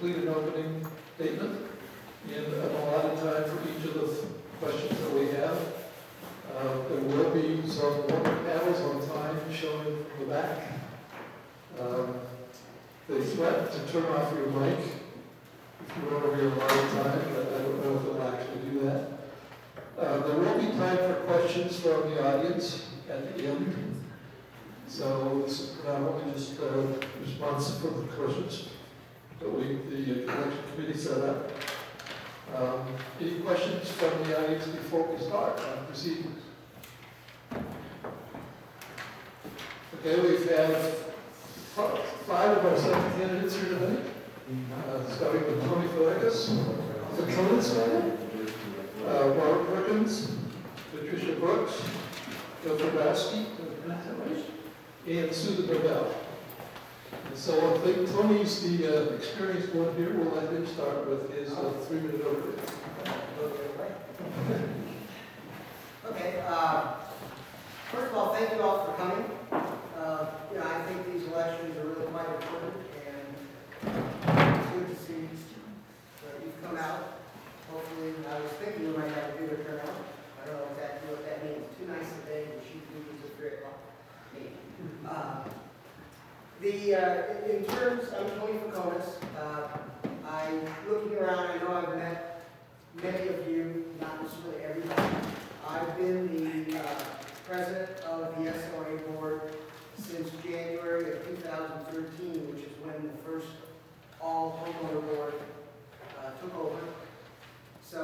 complete an opening statement in a allotted time for each of the questions that we have. There will be some warning panels on time showing from the back. They threat to turn off your mic if you run over your allotted time, but I don't know if they'll actually do that. There will be time for questions from the audience at the end. So this is not only just responsive for the questions that the election committee set up. Any questions from the audience before we start on proceedings? Okay, we have 5 of our 7 candidates here tonight. Starting with Tony Villegas, the Coates, Robert Perkins, Patricia Brooks, Joe Grabowski, and Sue Burdell. And so I think Tony's the experienced one here. We'll let him start with his 3-minute overview. Okay. First of all, thank you all for coming. I think these elections are really quite important, and it's good to see that you've come out. Hopefully, I was thinking we might have a bigger turnout. I don't know exactly what that means. Too nice a day to shoot movies at 3 o'clock. In terms, I'm Tony Faconis. Looking around, I know I've met many of you, not necessarily everybody. I've been the president of the SOA board since January of 2013, which is when the first all-homeowner board took over. So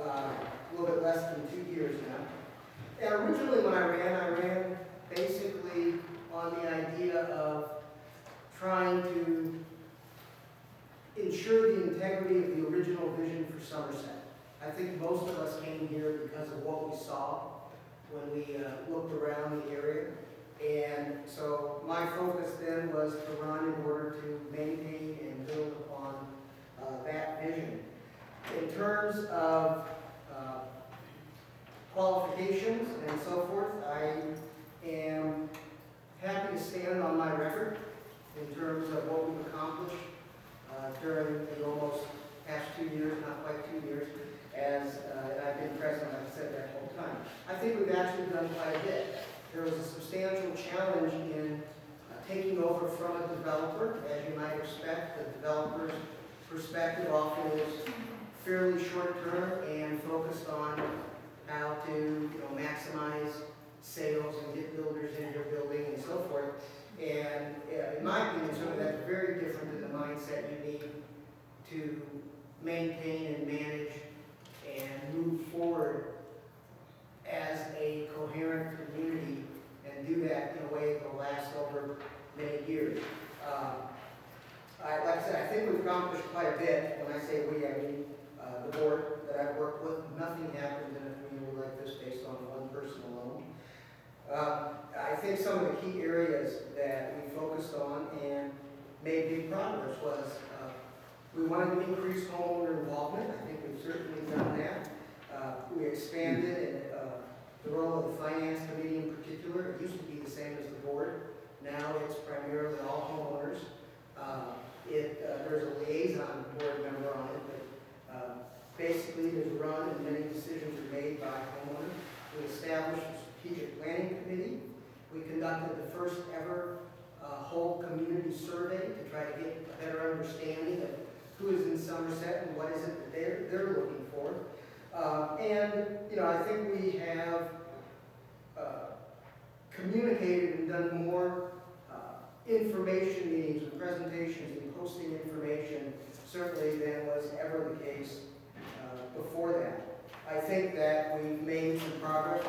a little bit less than 2 years now. And originally when I ran basically on the idea of trying to ensure the integrity of the original vision for Somersett. I think most of us came here because of what we saw when we looked around the area. And so my focus then was to run in order to maintain and build upon that vision. In terms of qualifications and so forth, I am happy to stand on my record in terms of what we've accomplished during the almost past 2 years, not quite 2 years, as I've been president, like I said, that whole time. I think we've actually done quite a bit. There was a substantial challenge in taking over from a developer. As you might expect, the developer's perspective often is fairly short-term and focused on how to maximize sales and get builders in your building and so forth. And in my opinion, certainly that's very different than the mindset you need to maintain and manage and move forward as a coherent community and do that in a way that will last over many years. Like I said, I think we've accomplished quite a bit. When I say we, I mean the board that I've worked with. Nothing happens in a community like this based on one person alone. I think some of the key areas that we focused on and made big progress was we wanted to increase homeowner involvement. I think we've certainly done that. We expanded the role of the finance committee in particular. It used to be the same as the board. Now it's primarily all homeowners. There's a liaison board member on it, but basically it is run and many decisions are made by homeowners. We established a strategic planning committee. We conducted the first ever whole community survey to try to get a better understanding of who is in Somersett and what is it that they're looking for. I think we have communicated and done more information meetings and presentations and posting information certainly than was ever the case before that. I think that we've made some progress.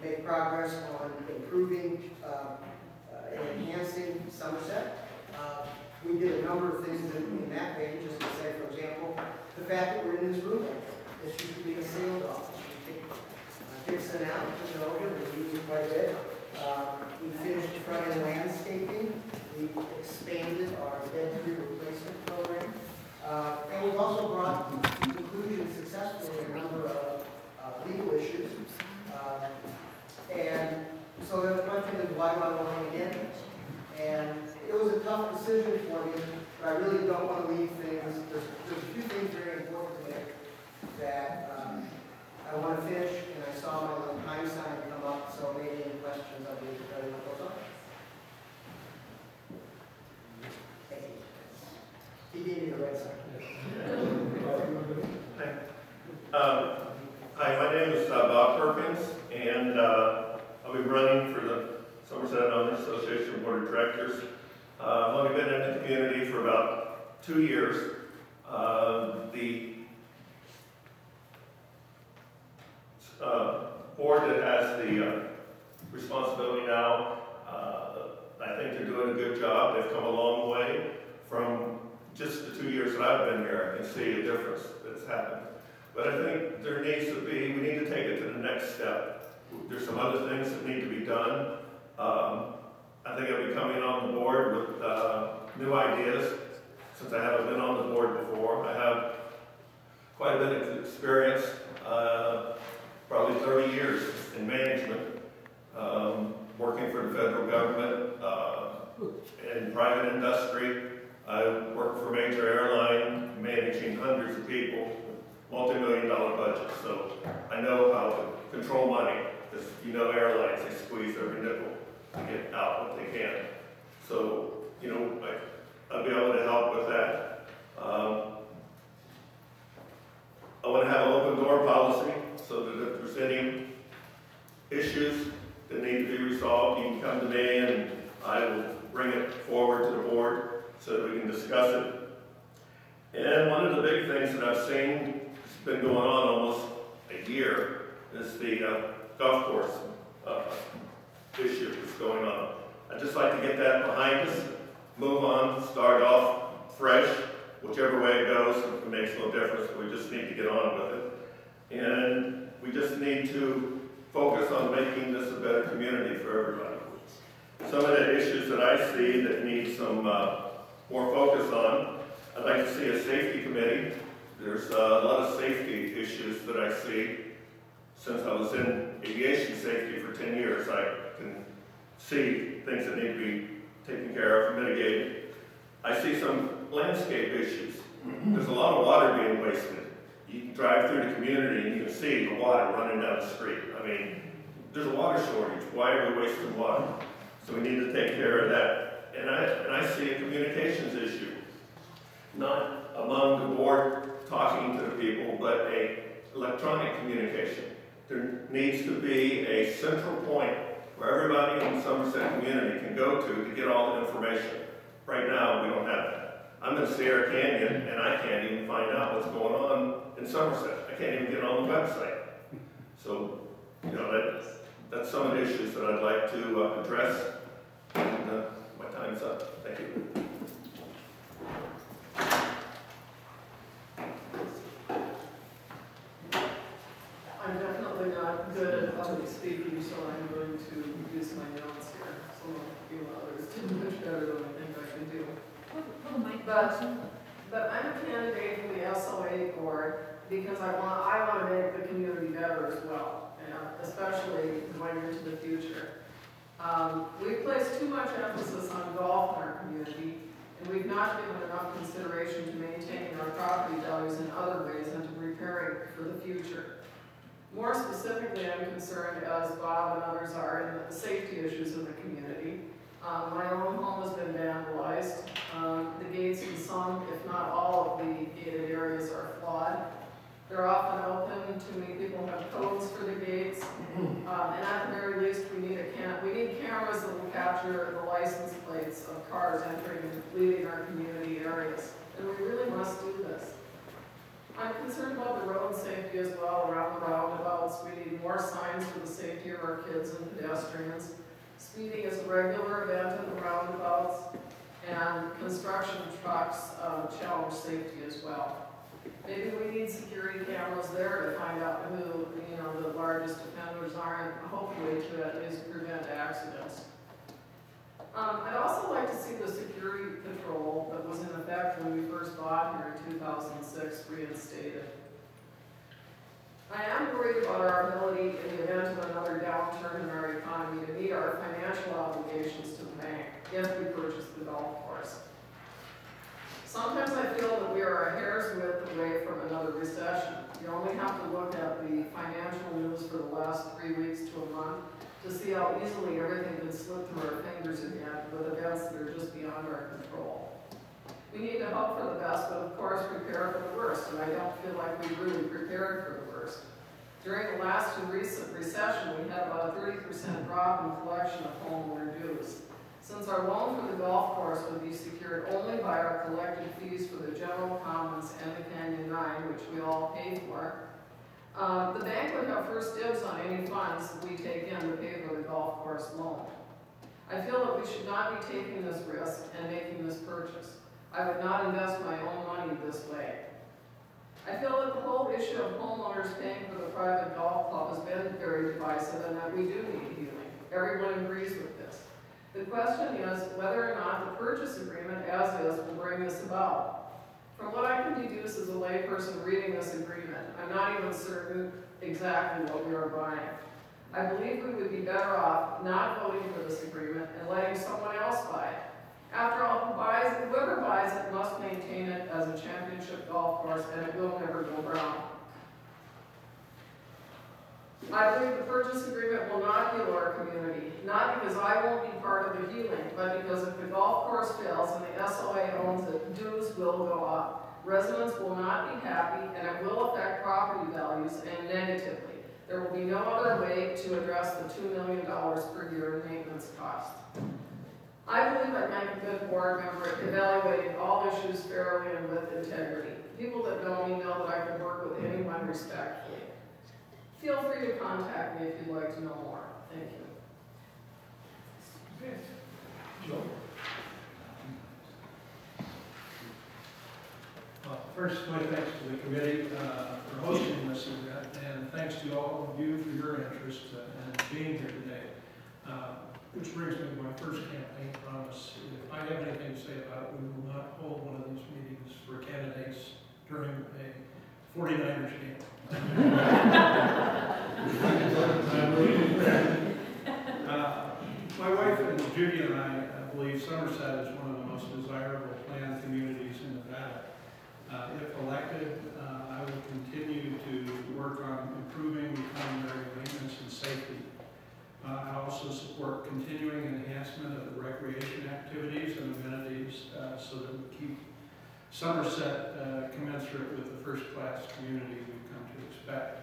We've made progress on improving and enhancing Somersett. We did a number of things in that vein, just to say, for example, the fact that we're in this room. This used to be a sales office. We fixed it out, took it over, we used it quite a bit. We finished front-end landscaping. We expanded our bed-tree replacement program. And we've also brought to conclusion successfully a number of legal issues. And so the question is, why do I want to get in? And it was a tough decision for me, but I really really don't want to leave things, there's a few things very important to me that I want to finish, and I saw my little time sign come up, so maybe any questions I'll be ready to close on. He gave me the red sign. Hi, my name is Bob Perkins, and I'll be running for the Somersett Owners Association Board of Directors. I've only been in the community for about 2 years. The board that has the responsibility now, I think they're doing a good job. They've come a long way from just the 2 years that I've been here. I can see a difference that's happened. But I think there needs to be, we need to take it to the next step. There's some other things that need to be done. I think I'll be coming on the board with new ideas, since I haven't been on the board before. I have quite a bit of experience, probably 30 years in management, working for the federal government, in private industry. I worked for a major airline, managing hundreds of people, multi-million-dollar budgets. So I know how to control money, because you know airlines, they squeeze every nickel to get out what they can. So, you know, I'll be able to help with that. I want to have an open door policy, so that if there's any issues that need to be resolved, you can come to me and I will bring it forward to the board so that we can discuss it. And one of the big things that I've seen has been going on almost a year is the golf course issue that's going on. I'd just like to get that behind us, move on, start off fresh, whichever way it goes. It makes no difference. We just need to get on with it. And we just need to focus on making this a better community for everybody. Some of the issues that I see that need some more focus on, I'd like to see a safety committee. There's a lot of safety issues that I see. Since I was in aviation safety for 10 years, I can see things that need to be taken care of, mitigated. I see some landscape issues. There's a lot of water being wasted. You can drive through the community and you can see the water running down the street. I mean, there's a water shortage. Why are we wasting water? So we need to take care of that. And I see a communications issue, not among the board talking to the people, but a electronic communication. There needs to be a central point where everybody in the Somersett community can go to get all the information. Right now, we don't have that. I'm in Sierra Canyon, and I can't even find out what's going on in Somersett. I can't even get on the website. So, you know, that's some of the issues that I'd like to address. And my time's up. Thank you. I'm definitely not good at public speaking, so I'm going to use my notes here. Some of you others do much better than I think I can do. But I'm a candidate for the SOA board because I want to make the community better as well, and especially going into the future. We've placed too much emphasis on golf in our community, and we've not given enough consideration to maintaining our property values in other ways and to preparing for the future. More specifically, I'm concerned, as Bob and others are, in the safety issues in the community. My own home has been vandalized. The gates in some, if not all, of the gated areas are flawed. They're often open. Too many people have codes for the gates. And at the very least, we need cameras that will capture the license plates of cars entering and leaving our community areas. And we really must do this. I'm concerned about the road safety as well around the roundabouts. We need more signs for the safety of our kids and pedestrians. Speeding is a regular event at the roundabouts, and construction trucks challenge safety as well. Maybe we need security cameras there to find out who, the largest offenders are, and hopefully to at least prevent accidents. I'd also like to see the security patrol that was in effect when we first bought here in 2006 reinstated. I am worried about our ability in the event of another downturn in our economy to meet our financial obligations to the bank if we purchase the golf course. Sometimes I feel that we are a hair's width away from another recession. You only have to look at the financial news for the last 3 weeks to a month to see how easily everything can slip through our fingers again with events that are just beyond our control. We need to hope for the best, but of course prepare for the worst, and I don't feel like we really prepared for the worst. During the last 2 recent recession, we had about a 30% drop in collection of homeowner dues. Since our loan for the golf course would be secured only by our collected fees for the General Commons and the Canyon 9, which we all pay for, the bank would have first dibs on any funds that we take in to pay for the golf course loan. I feel that we should not be taking this risk and making this purchase. I would not invest my own money this way. I feel that the whole issue of homeowners paying for the private golf club has been very divisive and that we do need healing. Everyone agrees with this. The question is whether or not the purchase agreement as is will bring this about. From what I can deduce as a layperson reading this agreement, I'm not even certain exactly what we are buying. I believe we would be better off not voting for this agreement and letting someone else buy it. After all, whoever buys it must maintain it as a championship golf course, and it will never go brown. I believe the purchase agreement will not heal our community, not because I won't be part of the healing, but because if the golf course fails and the SOA owns it, dues will go up. Residents will not be happy, and it will affect property values and negatively. There will be no other way to address the $2 million per year in maintenance cost. I believe I make a good board member at evaluating all issues fairly and with integrity. People that know me know that I can work with anyone respectfully. Feel free to contact me if you'd like to know more. Thank you. Okay. Joe? First, my thanks to the committee for hosting this event, and thanks to all of you for your interest in being here today. Which brings me to my first campaign promise. If I have anything to say about it, we will not hold one of these meetings for candidates during a 49ers game. My wife and Judy and I believe Somersett is one of the most desirable planned communities in Nevada. If elected, I will continue to work on improving primary maintenance and safety. I also support continuing enhancement of the recreation activities and amenities so that we keep Somersett commensurate with the first-class community we've come to expect.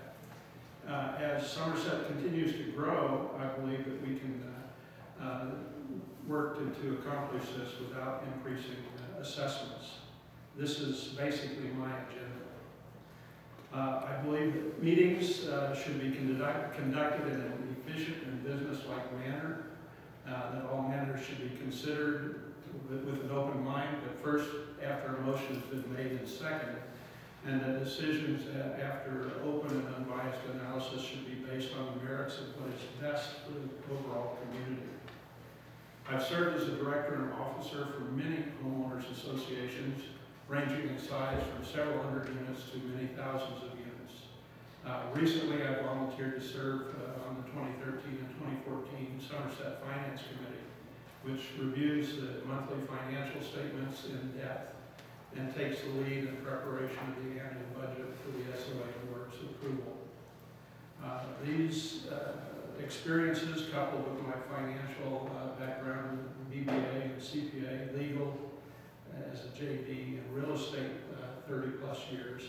As Somersett continues to grow, I believe that we can work to accomplish this without increasing assessments. This is basically my agenda. I believe that meetings should be conducted in an efficient and business-like manner, that all matters should be considered with an open mind, but first after a motion has been made and seconded, and that decisions after open and unbiased analysis should be based on the merits of what is best for the overall community. I've served as a director and officer for many homeowners associations, ranging in size from several hundred units to many thousands of units. Recently, I volunteered to serve on the 2013 and 2014 Somersett Finance Committee, which reviews the monthly financial statements in depth and takes the lead in preparation of the annual budget for the SOA board's approval. These experiences, coupled with my financial background in BBA and CPA, legal, as a JD, and real estate 30 plus years,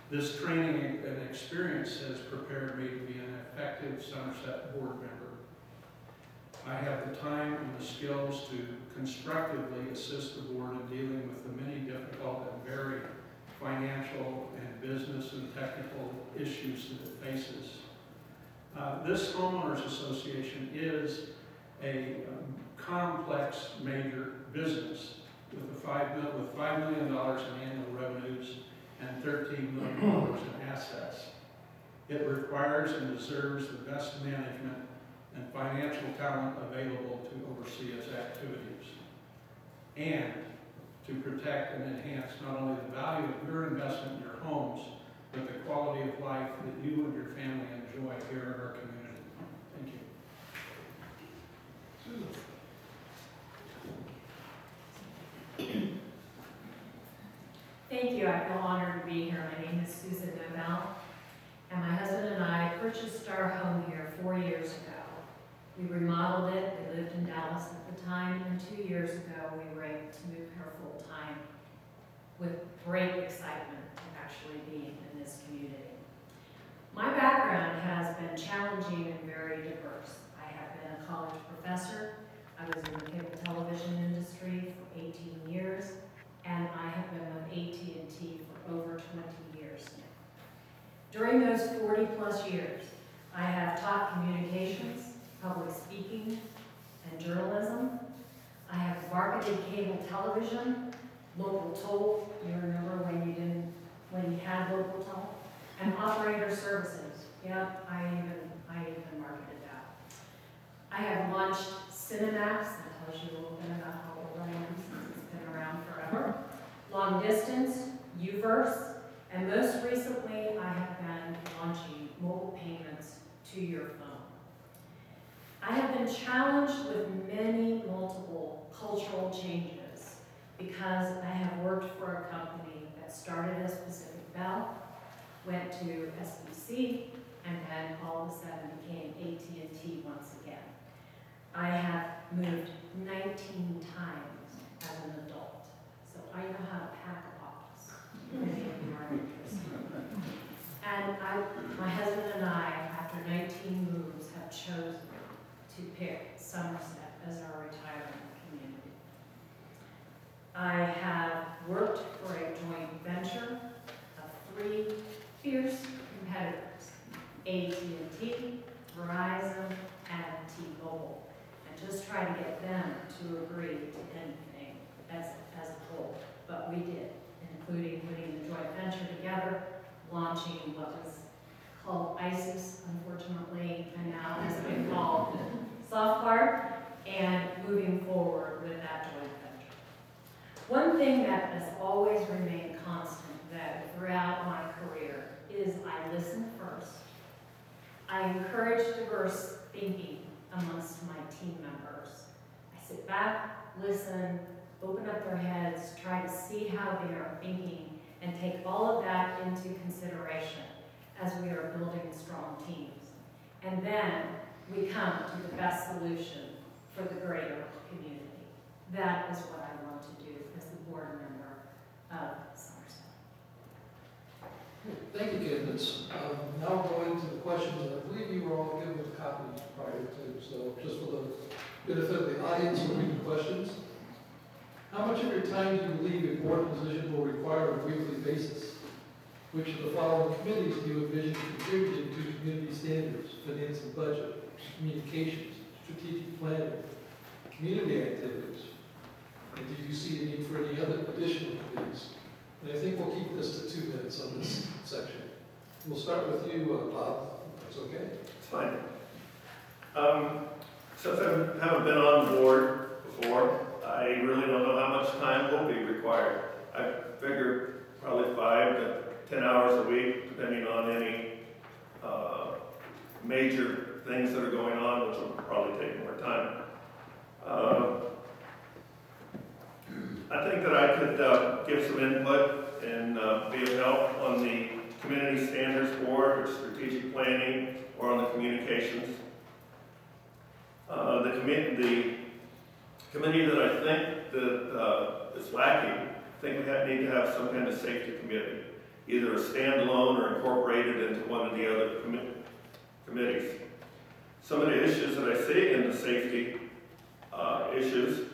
this training and experience has prepared me to be an effective Somersett board member. I have the time and the skills to constructively assist the board in dealing with the many difficult and varied financial and business and technical issues that it faces. This homeowners association is a complex major business with $5 million in annual revenues and $13 million in assets. It requires and deserves the best management and financial talent available to oversee its activities, and to protect and enhance not only the value of your investment in your homes, but the quality of life that you and your family enjoy here in our community. Thank you. Susan? Thank you. I feel honored to be here. My name is Susan Nobel, and my husband and I purchased our home here 4 years ago. We remodeled it. We lived in Dallas at the time, and 2 years ago we were able to move here full time with great excitement of actually being in this community. My background has been challenging and very diverse. I have been a college professor. I was in the cable television industry for 18 years, and I have been with AT&T for over 20 years now. During those 40 plus years, I have taught communications, public speaking, and journalism. I have marketed cable television, local toll, you remember when you had local toll, and operator services. Yep, I even marketed that. I have launched Cinemax, that tells you a little bit about how old I am since it's been around forever. Long distance, Uverse, and most recently I have been launching mobile payments to your phone. I have been challenged with many multiple cultural changes because I have worked for a company that started as Pacific Bell, went to SBC, and then all of a sudden became AT&T once again. I have moved 19 times as an adult, so I know how to pack a box, if any of you are interested. And my husband and I, after 19 moves, have chosen to pick Somersett as our retirement community. I have worked for a joint venture of 3 fierce competitors, AT&T, Verizon, and T-Mobile, and just try to get them to agree to anything as a whole. But we did, including putting the joint venture together, launching what was called ISIS, unfortunately, and now has been called Softcard, and moving forward with that joint venture. One thing that has always remained constant, though, throughout my career is I listen first. I encourage diverse thinking amongst my team members. I sit back, listen, open up their heads, try to see how they are thinking, and take all of that into consideration as we are building strong teams. And then we come to the best solution for the greater community. That is what I want to do as the board member of Somersett. Thank you, Candace. Now we'll go into the questions, and I believe you were all given copies prior to, so just for the benefit of the audience, we'll read the questions. How much of your time do you believe a board position will require on a weekly basis? Which of the following committees do you envision contributing to community standards, finance and budget, communications, strategic planning, community activities? And do you see a need for any other additional committees? And I think we'll keep this to 2 minutes on this section. We'll start with you, Bob, if that's okay. It's fine. Since I haven't been on board before, I really don't know how much time will be required. I figure probably 5 to 10 hours a week, depending on any major things that are going on, which will probably take more time. I think that I could give some input and be of help on the Community Standards Board, or strategic planning, or on the communications. The committee that I think that is lacking, I think we need to have some kind of safety committee, either a standalone or incorporated into one of the other committees. Some of the issues that I see in the safety issues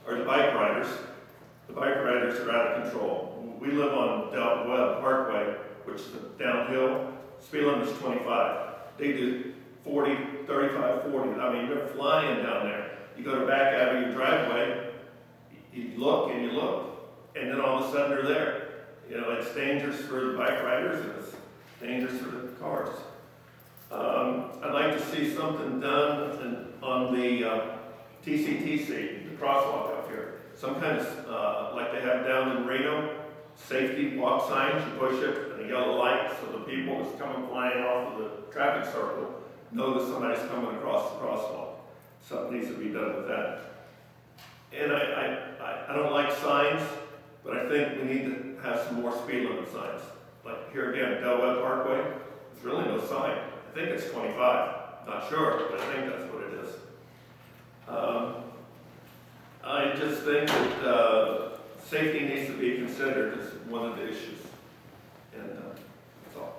are the bike riders. The bike riders are out of control. We live on Delta Webb Parkway, which is downhill. Speed limit is 25. They do 40, 35, 40. I mean, they're flying down there. You go to back out of your driveway, you look, and then all of a sudden they're there. You know, it's dangerous for the bike riders, and it's dangerous for the cars. I'd like to see something done on the TCTC, the crosswalk out here. Some kind of, like they have down in Reno, safety walk signs, you push it, and a yellow light, so the people that's coming flying off of the traffic circle know that somebody's coming across the crosswalk. Something needs to be done with that. And I don't like signs, but I think we need to have some more speed limit signs. Like here again, Del Webb Parkway, there's really no sign. I think it's 25, not sure, but I think that's what it is. I just think that safety needs to be considered as one of the issues. And that's all.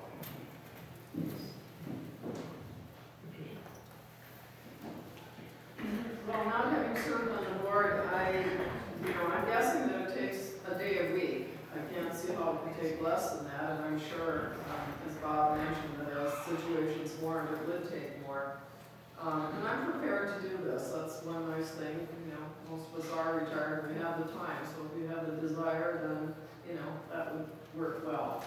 Well, not having served on the board, I'm guessing that it takes a day a week. I can't see how it can take less than that, and I'm sure, as Bob mentioned, that as situations warrant, it would take more. And I'm prepared to do this. That's one nice thing. Most of us are retired, we have the time, so if you have the desire, then, that would work well.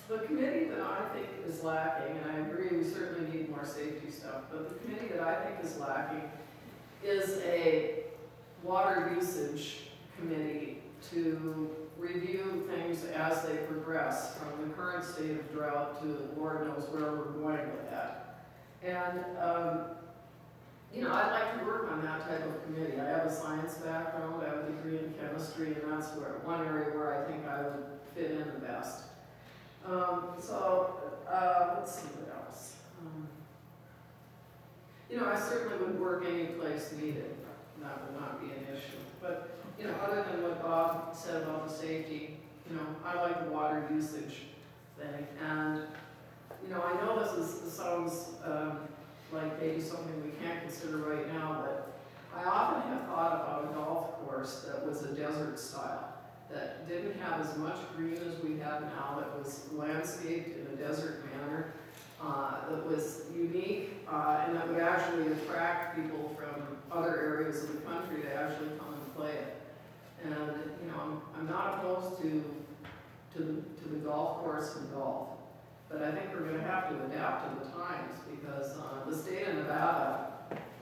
The committee that I think is lacking, and I agree, we certainly need more safety stuff, but the committee that I think is lacking is a water usage committee to review things as they progress from the current state of drought to Lord knows where we're going with that. And, I'd like to work on that type of committee. I have a science background, I have a degree in chemistry, and that's one area where I think I would fit in the best. Let's see what else. I certainly would work any place needed. That would not be an issue. But, other than what Bob said about the safety, I like the water usage thing. And, I know this sounds like maybe something we can't consider right now, but I often have thought about a golf course that was a desert style, that didn't have as much green as we have now, that was landscaped in a desert manner, that was unique, and that would actually attract people from other areas of the country to actually come and play it. And, I'm not opposed to the golf course and golf, but I think we're going to have to adapt to the times, because the state of Nevada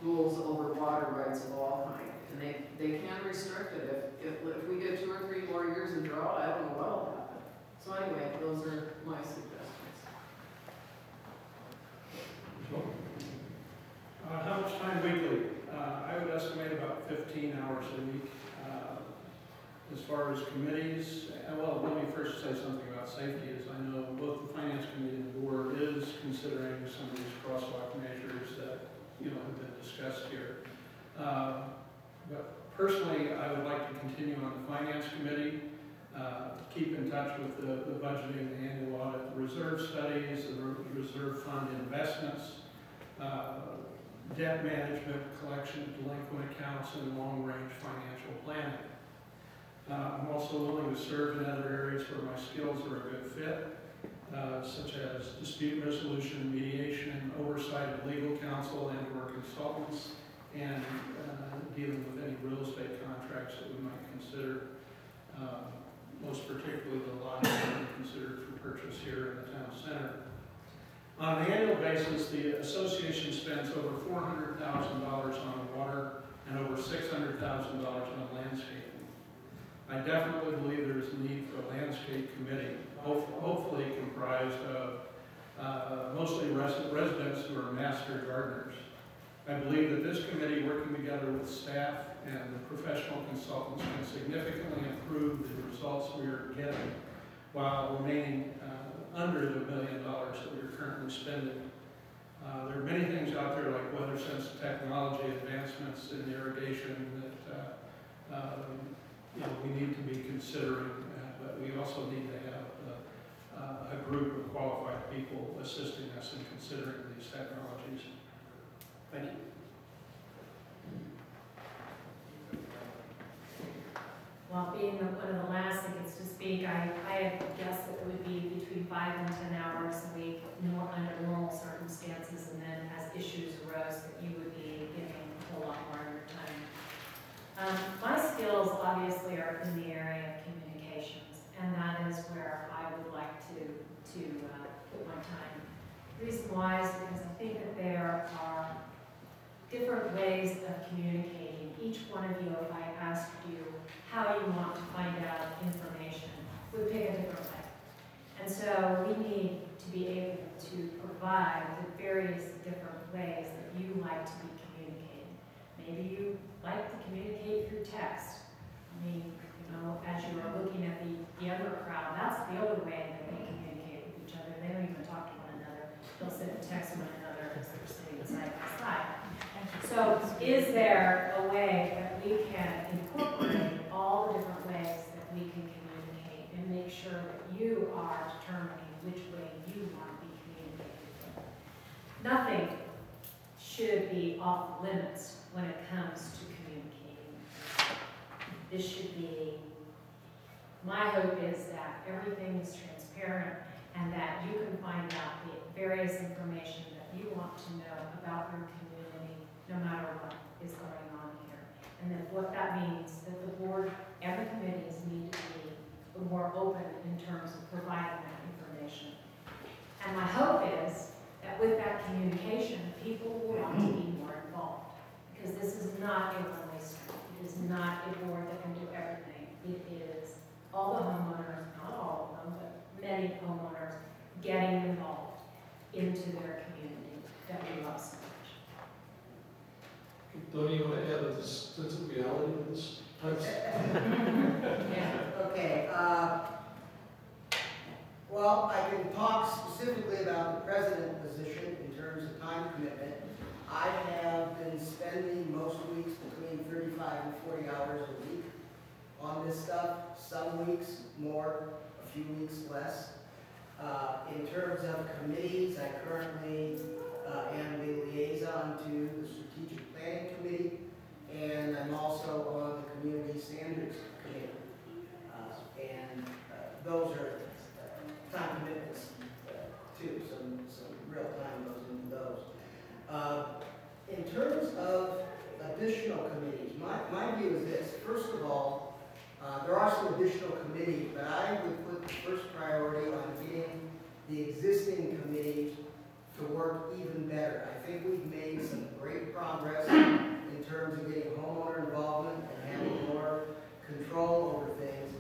rules over water rights of all kinds, and they can restrict it. If we get 2 or 3 more years of drought, I don't know what will happen. So anyway, those are my suggestions. How much time weekly? I would estimate about 15 hours a week. As far as committees, well, let me first say something about safety. As I know, both the Finance Committee and the Board is considering some of these crosswalk measures that have been discussed here. But personally, I would like to continue on the Finance Committee, keep in touch with the budgeting, the annual audit, the reserve studies, the reserve fund investments, debt management, collection of delinquent accounts, and long-range financial planning. I'm also willing to serve in other areas where my skills are a good fit, such as dispute resolution, mediation, oversight of legal counsel and or consultants, and dealing with any real estate contracts that we might consider, most particularly the lot that we considered for purchase here in the town center. On an annual basis, the association spends over $400,000 on water and over $600,000 on landscaping. I definitely believe there is a need for a landscape committee, hopefully comprised of mostly residents who are master gardeners. I believe that this committee, working together with staff and the professional consultants, can significantly improve the results we are getting while remaining under the $1 million that we are currently spending. There are many things out there like weather sense technology advancements in irrigation that we need to be considering, but we also need to have a group of qualified people assisting us in considering these technologies. Thank you. Well, being one of the last that gets to speak, I guess it would be between 5 and 10 hours a week, under normal circumstances, and then as issues arose, that you would be giving a lot more of your time. My skills obviously are in the area of communications, and that is where I would like to put my time. The reason why is because I think that there are different ways of communicating. Each one of you, if I asked you how you want to find out information, would pick a different way. And so we need to be able to provide the various different ways that you like to be communicating. Maybe you like to communicate through text. I mean, know, as you are looking at the other crowd, that's the other way that they communicate with each other. They don't even talk to one another. They'll sit and text one another as they're sitting side by side. So is there a way that we can incorporate all the different ways that we can communicate and make sure that you are determining which way you want to be communicated? Nothing should be off limits when it comes to communicating. This should be, my hope is that everything is transparent and that you can find out the various information that you want to know about your community, no matter what is going on here. And then what that means, that the board and the committees need to be more open in terms of providing that information. And my hope is that with that communication, people will want to be more involved. Because this is not a one-way street. It is not a board that can do everything. It is all the homeowners, not all of them, but many homeowners getting involved into their community that we love so much. Tony, you want to add a sense of reality to this type of Yeah. Okay, well, I can talk specifically about the president position in terms of time commitment. I have been spending most weeks between 35 and 40 hours a week on this stuff. Some weeks more, a few weeks less. In terms of committees, I currently am the liaison to the Strategic Planning Committee, and I'm also on the Community Standards Committee. Those are time commitments too, some real time goes into those. In terms of additional committees, my view is this. First of all, there are some additional committees, but I would put the first priority on getting the existing committees to work even better. I think we've made some great progress in terms of getting homeowner involvement and having more control over things,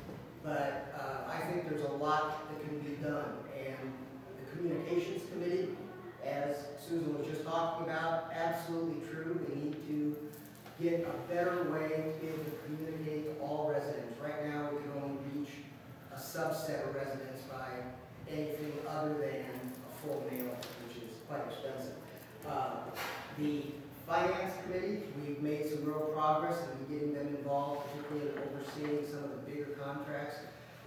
but I think there's a lot that can be done. And the Communications Committee, as Susan was just talking about, absolutely true. We need to get a better way to be able to communicate to all residents. Right now, we can only reach a subset of residents by anything other than a full mail, which is quite expensive. The Finance Committee, we've made some real progress in getting them involved, particularly in overseeing some of the bigger contracts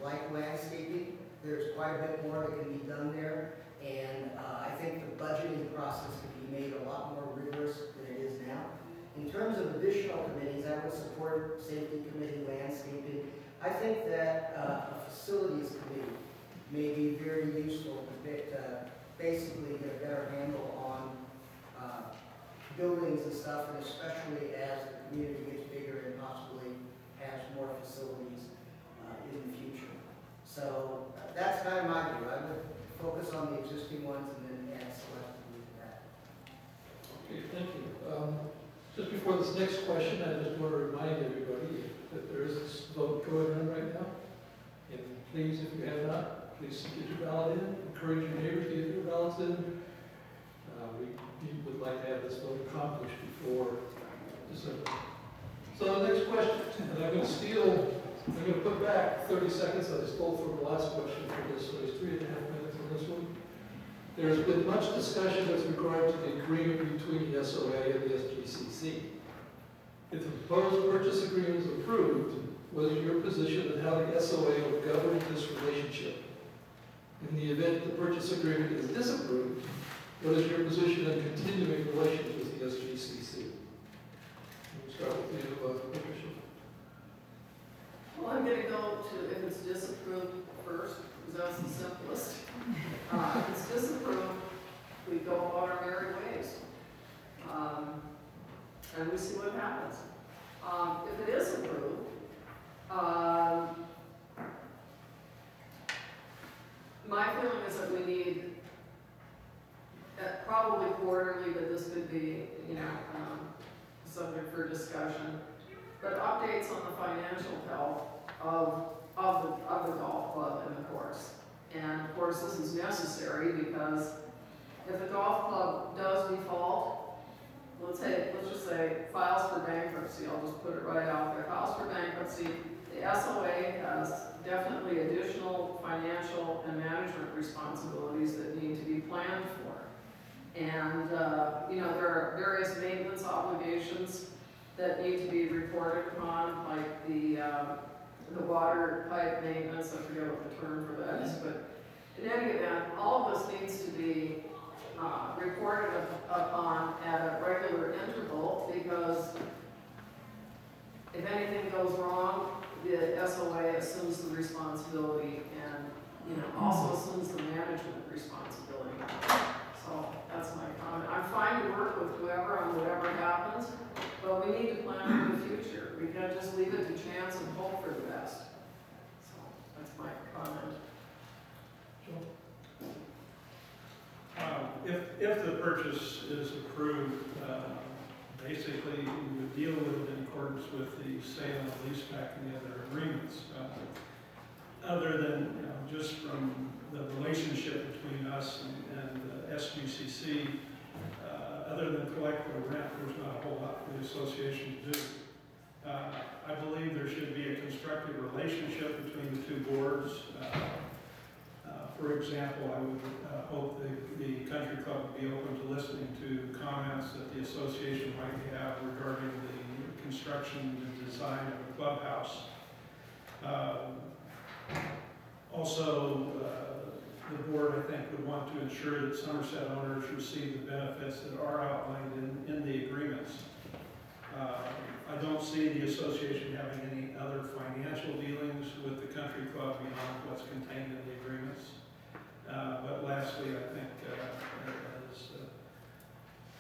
like landscaping. There's quite a bit more that can be done there, and I think the budgeting process can be made a lot more rigorous than it is now. In terms of additional committees, I would support Safety Committee, landscaping. I think that a Facilities Committee may be very useful to basically get a better handle on buildings and stuff, and especially as the community gets bigger and possibly has more facilities in the future. So that's kind of my view. I would focus on the existing ones and then add selectively to that. Okay, thank you. Just before this next question, I just want to remind everybody that there is this vote going on right now. And please, if you have not, please get your ballot in. Encourage your neighbors to get their ballots in. We would like to have this vote accomplished before December. So the next question, and I'm going to put back 30 seconds I stole from the last question for this, so there's 3.5 minutes on this one. There's been much discussion with regard to the agreement between the SOA and the SGCC. If the proposed purchase agreement is approved, what is your position on how the SOA will govern this relationship? In the event the purchase agreement is disapproved, what is your position on continuing relations with the SGCC? We'll start with you, Patricia. Well, I'm going to go to if it's disapproved first, because that's the simplest. If it's disapproved, we go about our merry ways. And we see what happens. If it is approved, my feeling is that we need, probably quarterly, but this could be, subject for discussion, but updates on the financial health of the golf club and the course. And of course, this is necessary because if the golf club does default, let's just say files for bankruptcy, I'll just put it right out there, files for bankruptcy, The SOA has definitely additional financial and management responsibilities that need to be planned for. And, you know, there are various maintenance obligations that need to be reported upon, like the water pipe maintenance, I forget what the term for that is, but in any event, all of this needs to be reported upon at a regular interval, because if anything goes wrong, the SOA assumes the responsibility and, you know, also assumes the management responsibility. So that's my comment. I'm fine to work with whoever on whatever happens, but we need to plan for the future. We can't just leave it to chance and hope for the best. So that's my comment. If the purchase is approved, basically you would deal with it in accordance with the sale and leaseback and the other agreements. Other than, you know, just from the relationship between us and SGCC, other than collect the rent, there's not a whole lot for the association to do. I believe there should be a constructive relationship between the two boards. For example, I would hope the country club would be open to listening to comments that the association might have regarding the construction and design of the clubhouse. Also, the board, I think, would want to ensure that Somersett owners receive the benefits that are outlined in the agreements. I don't see the association having any other financial dealings with the country club beyond what's contained in the agreements. But lastly, I think, as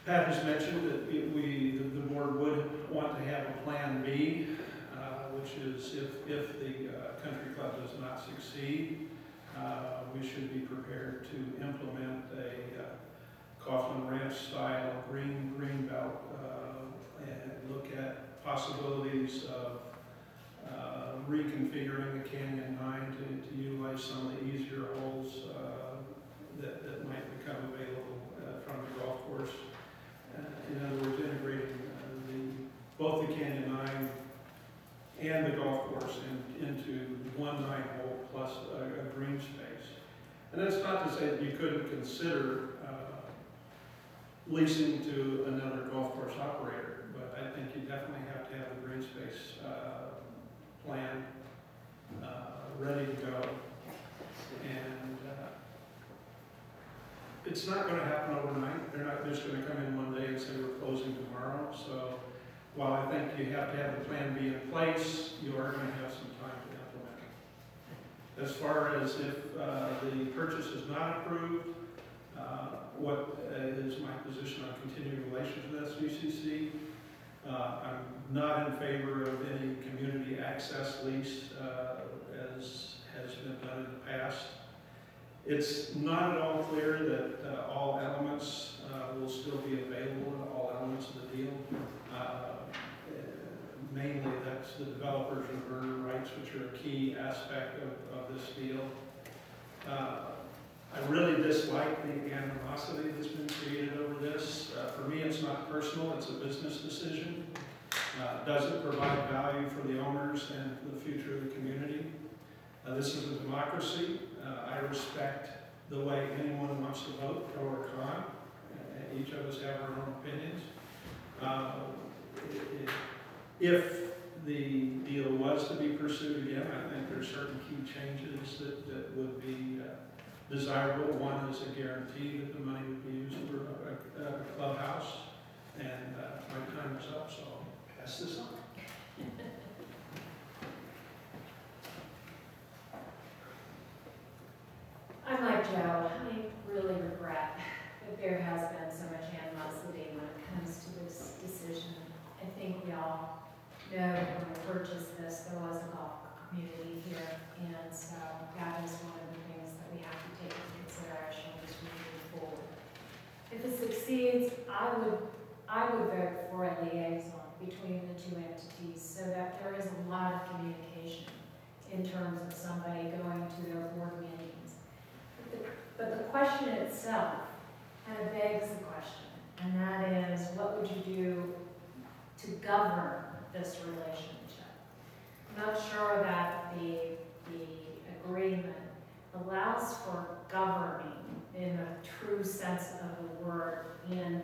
Pat has mentioned, that the board would want to have a plan B, which is if the country club does not succeed, we should be prepared to implement a Coughlin Ranch style green belt and look at possibilities of reconfiguring the Canyon 9 to utilize some of the easier holes that might become available from the golf course. In other words, integrating both the Canyon 9 and the golf course into one 9-hole plus a green space. And that's not to say that you couldn't consider leasing to another golf course operator, but I think you definitely have to have the green space plan ready to go. And it's not going to happen overnight. They're not just going to come in one day and say we're closing tomorrow. So while I think you have to have the plan B in place, you are going to have some time to implement it. As far as if the purchase is not approved, what is my position on continuing relations with SGCC? I'm not in favor of any community access lease as has been done in the past. It's not at all clear that all elements will still be available in all elements of the deal. Mainly that's the developers' reverter rights, which are a key aspect of this deal. I really dislike the animosity that's been created over this. For me, it's not personal, it's a business decision. Does it provide value for the owners and for the future of the community? This is a democracy. I respect the way anyone wants to vote, pro or con. Each of us have our own opinions. If the deal was to be pursued again, I think there's certain key changes that would be desirable. One is a guarantee that the money would be used for a clubhouse. And my time is up, so I'll pass this on. I'm like Joe. I really regret that there has been so much animosity when it comes to this decision. I think we all know when we purchased this, there was a golf community here, and so that is one of the things that we have to take into consideration as we move forward. If it succeeds, I would vote for a liaison between the two entities so that there is a lot of communication in terms of somebody going to their board meetings. But the question itself kind of begs the question, and that is, what would you do to govern this relationship? I'm not sure that the agreement allows for governing in a true sense of the word, and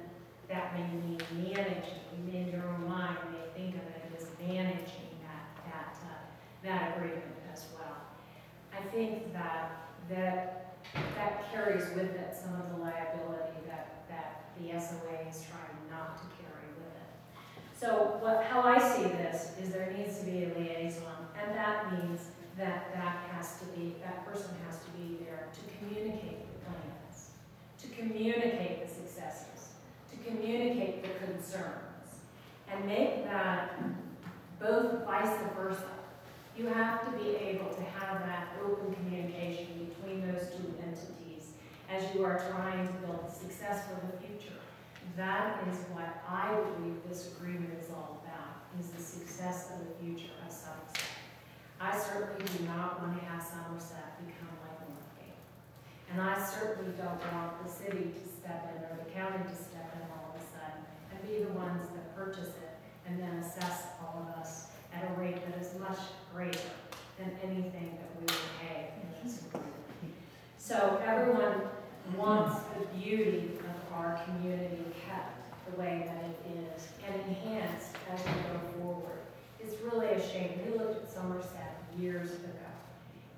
that may mean managing. You in your own mind may think of it as managing that agreement as well. I think that carries with it some of the liability that the SOA is trying not to carry with it. So how I see this is there needs to be a liaison, and that means that that person has to be there to communicate the plans, to communicate the successes, to communicate the concerns, and make that both vice versa. You have to be able to have that open communication between those two entities as you are trying to build success for the future. That is what I believe this agreement is all about, is the success of the future of Somerset. I certainly do not want to have Somerset become like Northgate. And I certainly don't want the city to step in or the county to step in all of a sudden and be the ones that purchase it and then assess all of us at a rate that is much greater than anything that we would pay in this agreement. So everyone wants the beauty of our community kept the way that it is and enhanced as we go forward. It's really a shame. We looked at Somerset years ago,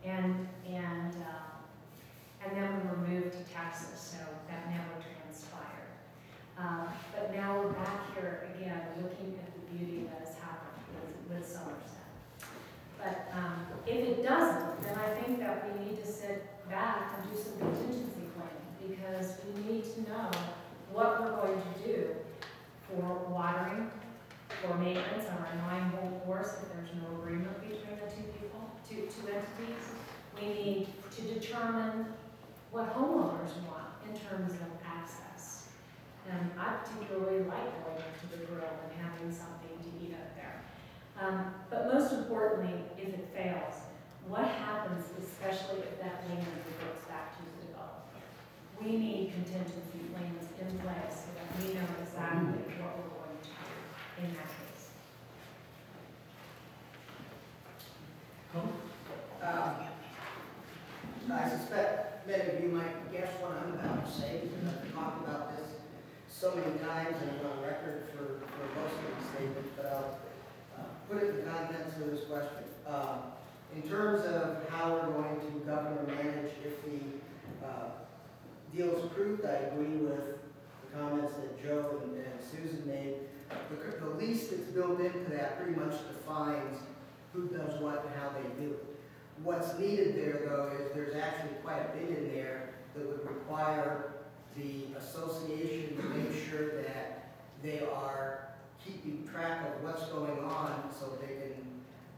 and then we were moved to Texas, so that never transpired. But now we're back here again, looking at the beauty that has happened with Somerset. But if it doesn't, then I think that we need to sit back and do some contingency planning, because we need to know what we're going to do for watering, for maintenance of our 9-volt course if there's no agreement between the two entities. We need to determine what homeowners want in terms of access. And I particularly like going up to the grill and having something to eat up there. But most importantly, if it fails, what happens, especially if that land reverts back to the developer? We need contingency plans in place so that we know exactly what we're going to do in that case. I suspect many of you might guess what I'm about to say, because I've talked about this so many times and I'm on record for most of the statements, but I'll put it in the contents of this question. In terms of how we're going to govern or manage if the deal is approved, I agree with the comments that Joe and Susan made. The lease that's built into that pretty much defines who does what and how they do it. What's needed there, though, is there's actually quite a bit in there that would require the association to make sure that they are keeping track of what's going on so they can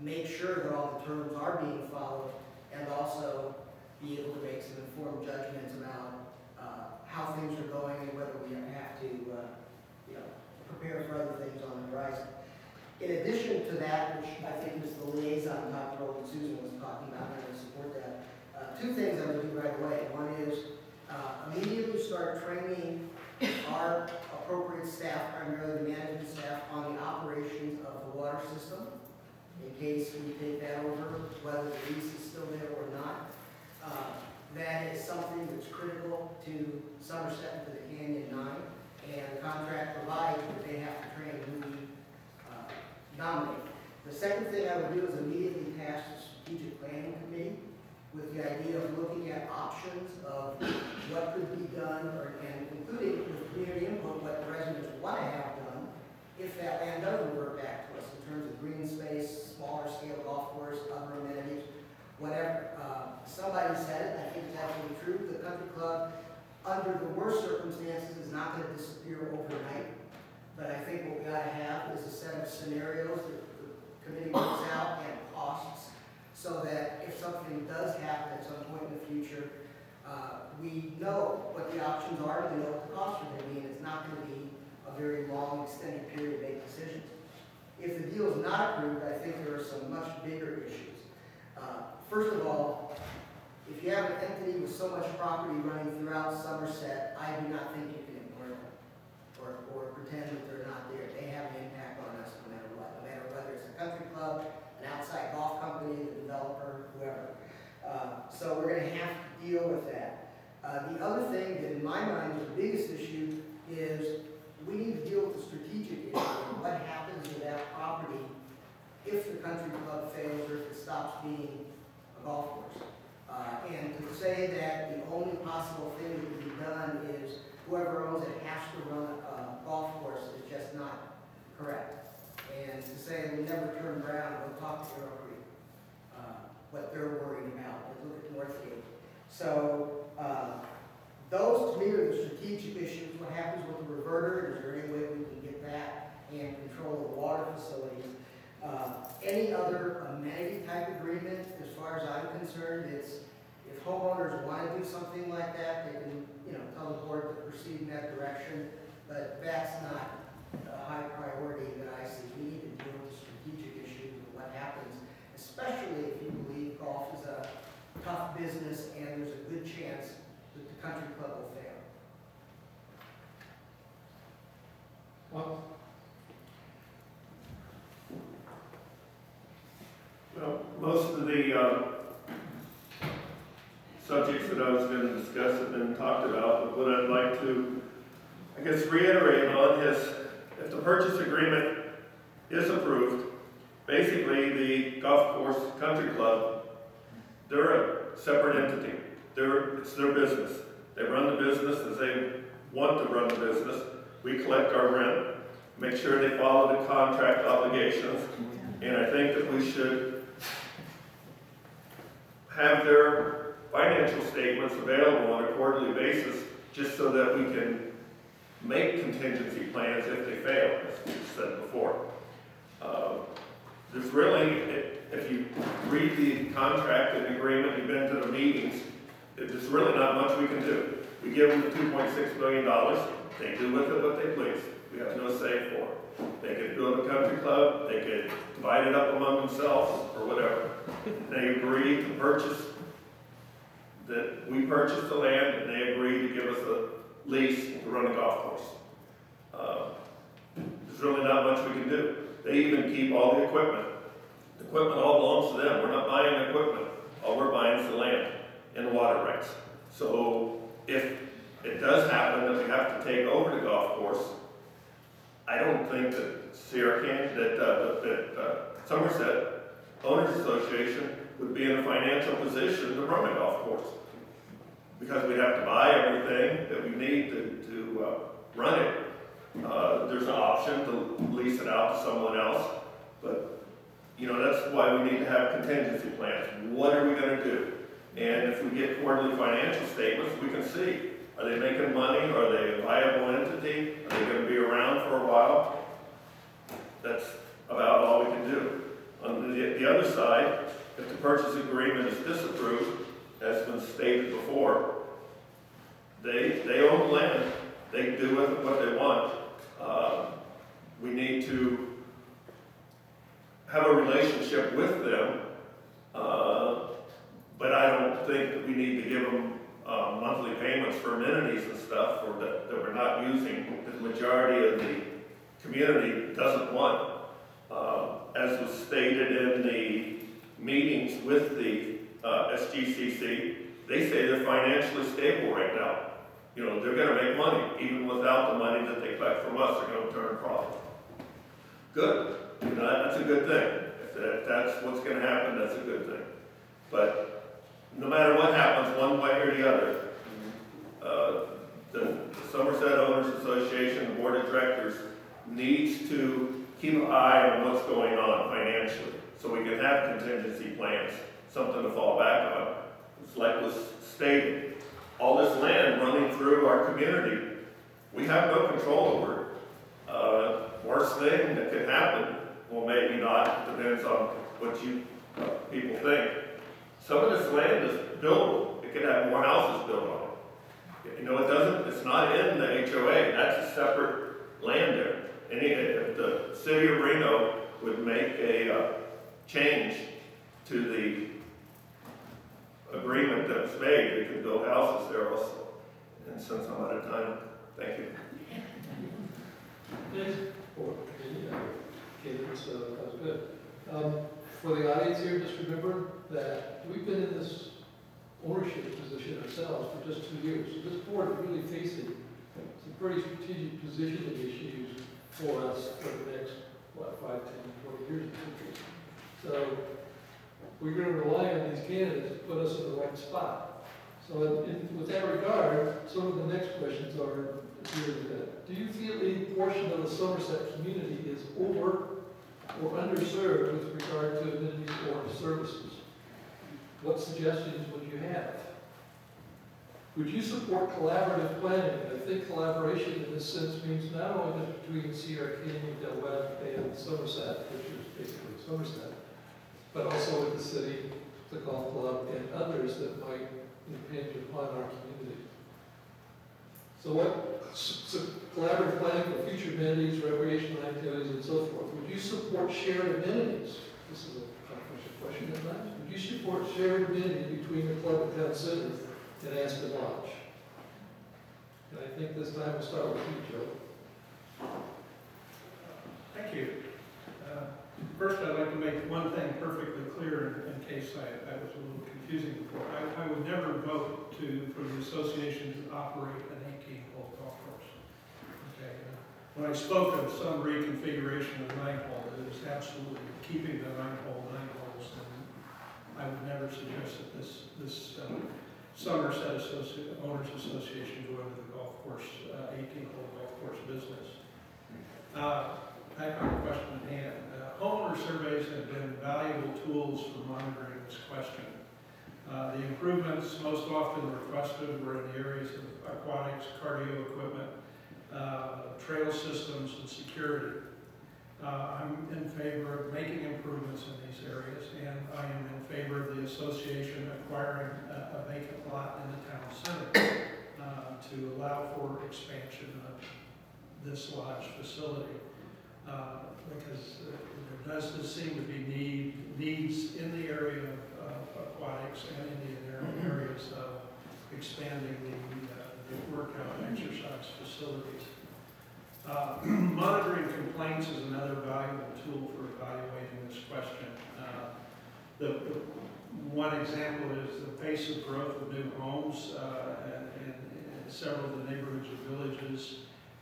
make sure that all the terms are being followed and also be able to make some informed judgments about how things are going and whether we have to prepare for other things on the horizon. In addition to that, which I think is the liaison Dr. Old and Susan was talking about, and I support that, two things I would do right away. One is immediately start training our appropriate staff, primarily the management staff, on the operations of the water system, in case we take that over, whether the lease is still there or not. That is something that's critical to Somerset and to the Canyon 9, and the contract provides that they have to train who we nominate. The second thing I would do is immediately pass the strategic planning committee with the idea of looking at options of what could be done, and including with community input, what the residents want to have done if that land does revert back to us in terms of green space, smaller scale golf course, other amenities, whatever. Somebody said it, I think it's absolutely true, the country club, under the worst circumstances, is not going to disappear overnight. But I think what we ought to have is a set of scenarios that the committee works out and costs, so that if something does happen at some point in the future, we know what the options are and we know what the costs are going to be, and it's not going to be a very long, extended period to make decisions. If the deal is not approved, I think there are some much bigger issues. First of all, if you have an entity with so much property running throughout Somerset, I do not think you can ignore them or pretend that they're not there. They have an impact on us no matter what. No matter whether it's a country club, an outside outside golf company, the developer, whoever. So we're gonna have to deal with that. The other thing that in my mind is the biggest issue is we need to deal with the strategic issue of what happens to that property if the country club fails or if it stops being a golf course. And to say that the only possible thing that can be done is whoever owns it has to run a golf course is just not correct. And to say we never turn around and go talk to Arrow Creek, what they're worried about, and look at Northgate. So those to me are the strategic issues. What happens with the reverter? Is there any way we can get that and control the water facilities? Any other amenity type agreement, as far as I'm concerned, it's if homeowners want to do something like that, they can, tell the board to proceed in that direction. But that's not a high priority that I see. We need to deal with the strategic issues of what happens, especially if you believe golf is a tough business and there's a good chance that the country club will fail. Well, Well, most of the subjects that I was going to discuss have been talked about, but what I'd like to, I guess, reiterate on is if the purchase agreement is approved, basically the golf course country club, they're a separate entity. It's their business. They run the business as they want to run the business. We collect our rent, make sure they follow the contract obligations, and I think that we should have their financial statements available on a quarterly basis just so that we can make contingency plans if they fail, as we said before. There's really, if you read the contract and agreement, you've been to the meetings, there's really not much we can do. We give them the $2.6 million. They do with it what they please. We have no say for it. They could build a country club, they could divide it up among themselves, or whatever. They agree to purchase, that we purchase the land, and they agree to give us a lease to run a golf course. There's really not much we can do. They even keep all the equipment. The equipment all belongs to them. We're not buying the equipment. All we're buying is the land and the water rights. So if it does happen that we have to take over the golf course, I don't think that Somersett Owners Association would be in a financial position to run a golf course, because we'd have to buy everything that we need to run it. There's an option to lease it out to someone else, but that's why we need to have contingency plans. What are we going to do? And if we get quarterly financial statements, we can see, are they making money? Are they a viable entity? Are they going to be around for a while? That's about all we can do. On the other side, if the purchase agreement is disapproved, as been stated before, they own the land. They do with it what they want. We need to have a relationship with them, but I don't think that we need to give them monthly payments for amenities and stuff that we're not using, that the majority of the community doesn't want. As was stated in the meetings with the SGCC, they say they're financially stable right now. They're going to make money. Even without the money that they collect from us, they're going to turn a profit. Good. That's a good thing. If that's what's going to happen, that's a good thing. But no matter what happens, one way or the other, the Somersett Owners Association, the Board of Directors, needs to keep an eye on what's going on financially, so we can have contingency plans, something to fall back on. It's like was stated, all this land running through our community, we have no control over it. Worst thing that could happen, well, maybe not, it depends on what you people think. Some of this land is buildable. It could have more houses built on it. It's not in the HOA. That's a separate land there. And if the city of Reno would make a change to the agreement that was made, they could build houses there also. And since I'm out of time, thank you. Please. Okay, that was good. for the audience here, just remember that we've been in this ownership position ourselves for just 2 years. So this board is really facing some pretty strategic positioning issues for us for the next, 5, 10, 20 years in the future. So we're going to rely on these candidates to put us in the right spot. So with that regard, some of the next questions are here. Do you feel any portion of the Somersett community is over or underserved with regard to amenities or services? What suggestions would you have? Would you support collaborative planning? I think collaboration in this sense means not only just between Sierra Canyon, Del Webb, and Somersett, which is basically Somersett, but also with the city, the golf club, and others that might impinge upon our community. So collaborative planning for future amenities, recreational activities, and so forth. Would you support shared amenities? This is a controversial question at times. Would you support shared amenity between the club and town center and Aspen Lodge? And I think this time we'll start with you, Joe. Thank you. First, I'd like to make one thing perfectly clear in case I was a little confusing before. I would never vote for the association to operate an 18-hole golf course. Okay. When I spoke of some reconfiguration of 9-hole, it was absolutely keeping the 9-hole 9 holes, and I would never suggest that this Somersett Owners Association go into the golf course, 18-hole golf course business. Back on the question at hand. Homeowner surveys have been valuable tools for monitoring this question. The improvements most often requested were in the areas of aquatics, cardio equipment, trail systems, and security. I'm in favor of making improvements in these areas, and I am in favor of the association acquiring a vacant lot in the town center to allow for expansion of this lodge facility. Because there does seem to be needs in the area of aquatics and in the areas of expanding the workout and exercise facilities. Monitoring complaints is another valuable tool for evaluating this question. The one example is the pace of growth of new homes in several of the neighborhoods or villages.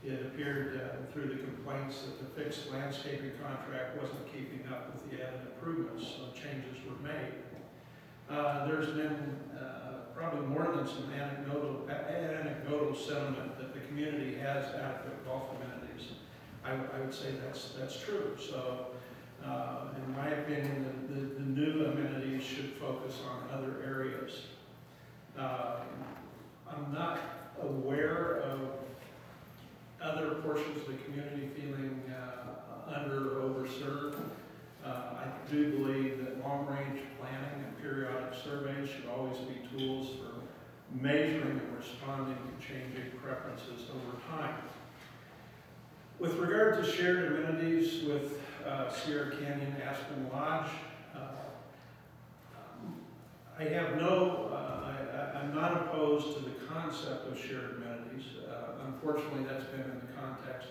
It appeared through the complaints that the fixed landscaping contract wasn't keeping up with the added improvements, so changes were made. There's been probably more than some anecdotal sentiment that the community has adequate golf amenities. I would say that's true. So, in my opinion, the new amenities should focus on other areas. I'm not aware of other portions of the community feeling under or overserved. I do believe that long-range planning and periodic surveys should always be tools for measuring and responding to changing preferences over time. With regard to shared amenities with Sierra Canyon Aspen Lodge, I'm not opposed to the concept of shared amenities. Unfortunately, that's been in the context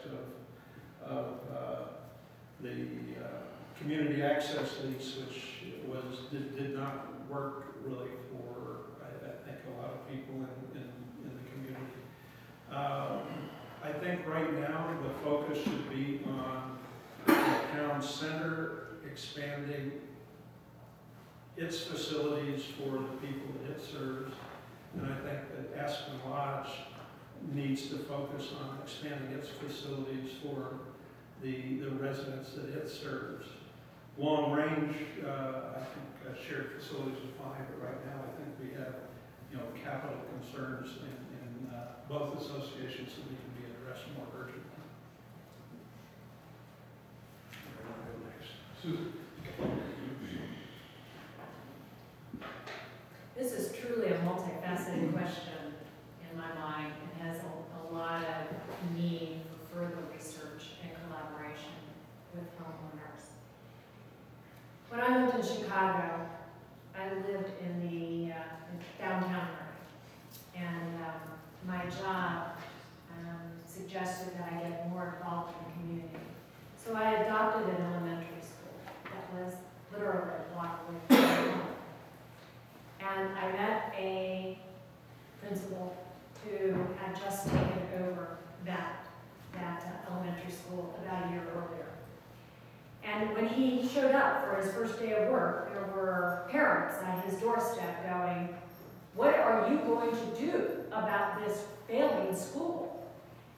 of the community access lease, which did not work really for, I think, a lot of people in the community. I think right now the focus should be on the town center expanding its facilities for the people that it serves. And I think that Aspen Lodge needs to focus on expanding its facilities for the residents that it serves. Long range, I think shared facilities are fine, but right now I think we have, capital concerns in both associations that need to be addressed more urgently. Susan. This is truly a multifaceted question in my mind. It has a lot of need for further research and collaboration with homeowners. When I lived in Chicago, I lived in the downtown area, and my job suggested that I get more involved in the community. So I adopted an elementary school that was literally I met a principal who had just taken over that elementary school about a year earlier. And when he showed up for his first day of work, there were parents at his doorstep going, "What are you going to do about this failing school?"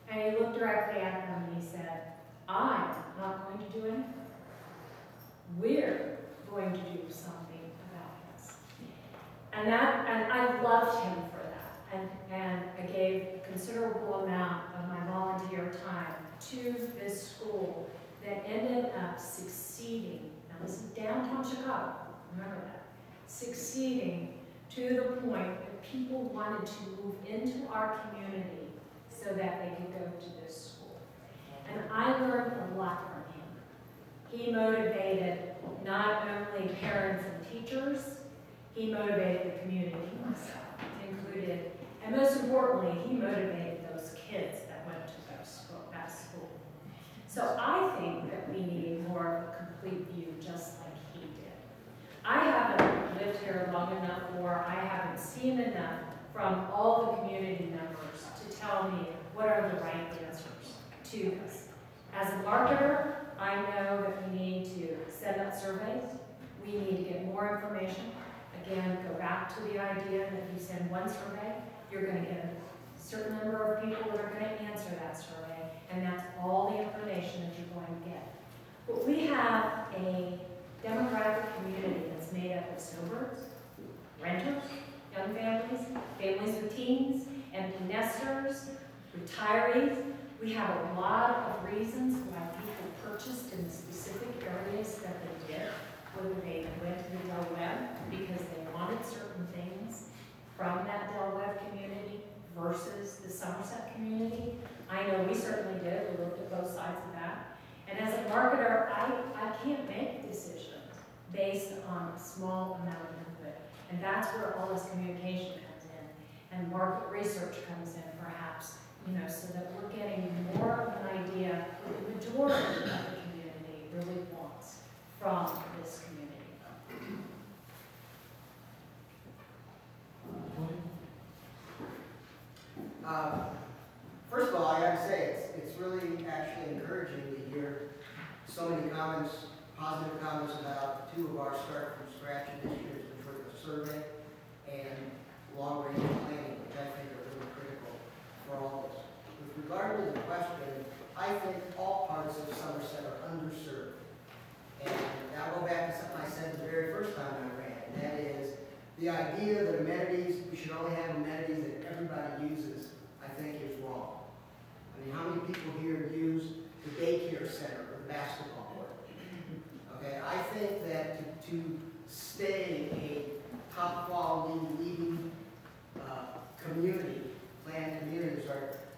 And he looked directly at them and he said, "I'm not going to do anything. We're going to do something about this." And I loved him for that. And I gave a considerable amount of my volunteer time to this school that ended up succeeding. Now this is downtown Chicago, remember that. Succeeding to the point that people wanted to move into our community so that they could go to this school. And I learned a lot from him. He motivated not only parents and teachers, he motivated the community myself included, and most importantly, he motivated those kids that went to that school. So I think that we need more of a complete view, just like he did. I haven't lived here long enough, or I haven't seen enough from all the community members to tell me what are the right answers to this. As a marketer, I know that we need to send out surveys. We need to get more information. Again, go back to the idea that if you send one survey, you're going to get a certain number of people that are going to answer that survey, and that's all the information that you're going to get. But we have a demographic community that's made up of snowbirds, renters, young families, families with teens, empty nesters, retirees. We have a lot of reasons why people purchased in the specific areas that they did, whether they went to the Del Webb because they wanted certain things from that Del Webb community versus the Somersett community. I know we certainly did. We looked at both sides of that. And as a marketer, I can't make decisions based on a small amount of input. And that's where all this communication comes in. And market research comes in, perhaps, so that we're getting more of an idea what the majority of the community really wants from this community. First of all, I gotta say, it's really actually encouraging to hear so many comments, positive comments about two of our start from scratch initiatives, which were the survey and long-range planning, which I think are really critical for all of us. With regard to the question, I think all parts of Somerset are underserved. And I'll go back to something I said the very first time I ran, and that is the idea that we should only have amenities that everybody uses, I think is wrong. I mean, how many people here use the daycare center or the basketball court? Okay, I think that to stay a top quality leading community, planned community,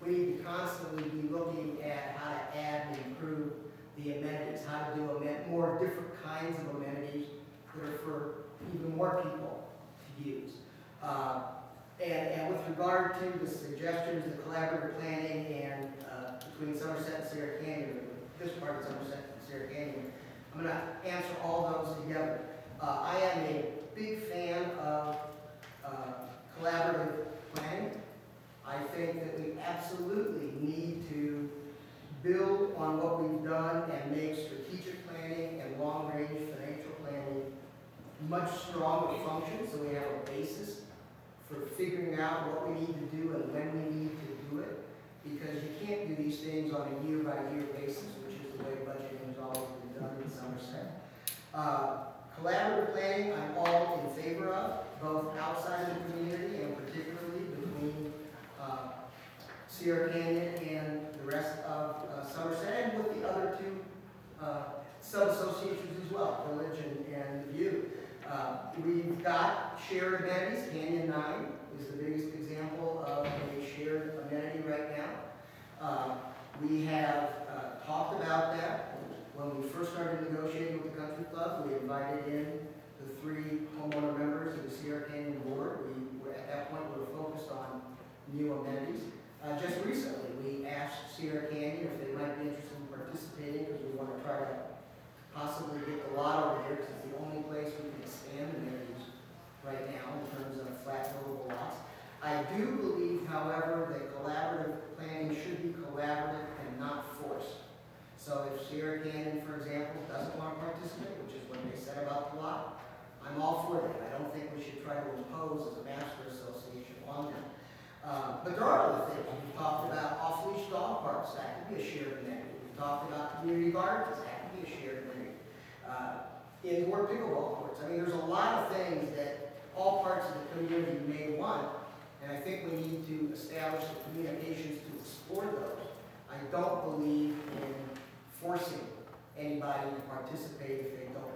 we need to constantly be looking at how to add and improve the amenities, how to do more different kinds of amenities that are for even more people to use. And with regard to the suggestions, the collaborative planning and between Somersett and Sierra Canyon, this part of Somersett and Sierra Canyon, I'm going to answer all those together. I am a big fan of collaborative planning. I think that we absolutely need to build on what we've done and make strategic planning and long-range financial planning much stronger function, so we have a basis for figuring out what we need to do and when we need to do it, because you can't do these things on a year-by-year basis, which is the way budgeting has always been done in Somerset. Collaborative planning I'm all in favor of, both outside of the community and particularly between Sierra Canyon and the rest of Somerset, and with the other two sub-associations as well, Village and View. We've got shared amenities. Canyon 9 is the biggest example of a shared amenity right now. We have talked about that. When we first started negotiating with the country club, we invited in the 3 homeowner members of the Sierra Canyon board. At that point, we were focused on new amenities. Just recently, we asked Sierra Canyon if they might be interested in participating, because we want to try to possibly get the lot over here, because it's the only place we can expand amenities right now in terms of flat buildable lots. I do believe, however, that collaborative planning should be collaborative and not forced. So if Sierra Canyon, for example, doesn't want to participate, which is what they said about the lot, I'm all for that. I don't think we should try to impose as a master association on them. But there are other things. We've talked about off-leash dog parks. That could be a shared amenity. We've talked about community gardens. That could be a shared amenity. Indoor pickleball courts. I mean, there's a lot of things that all parts of the community may want, and I think we need to establish the communications to explore those. I don't believe in forcing anybody to participate if they don't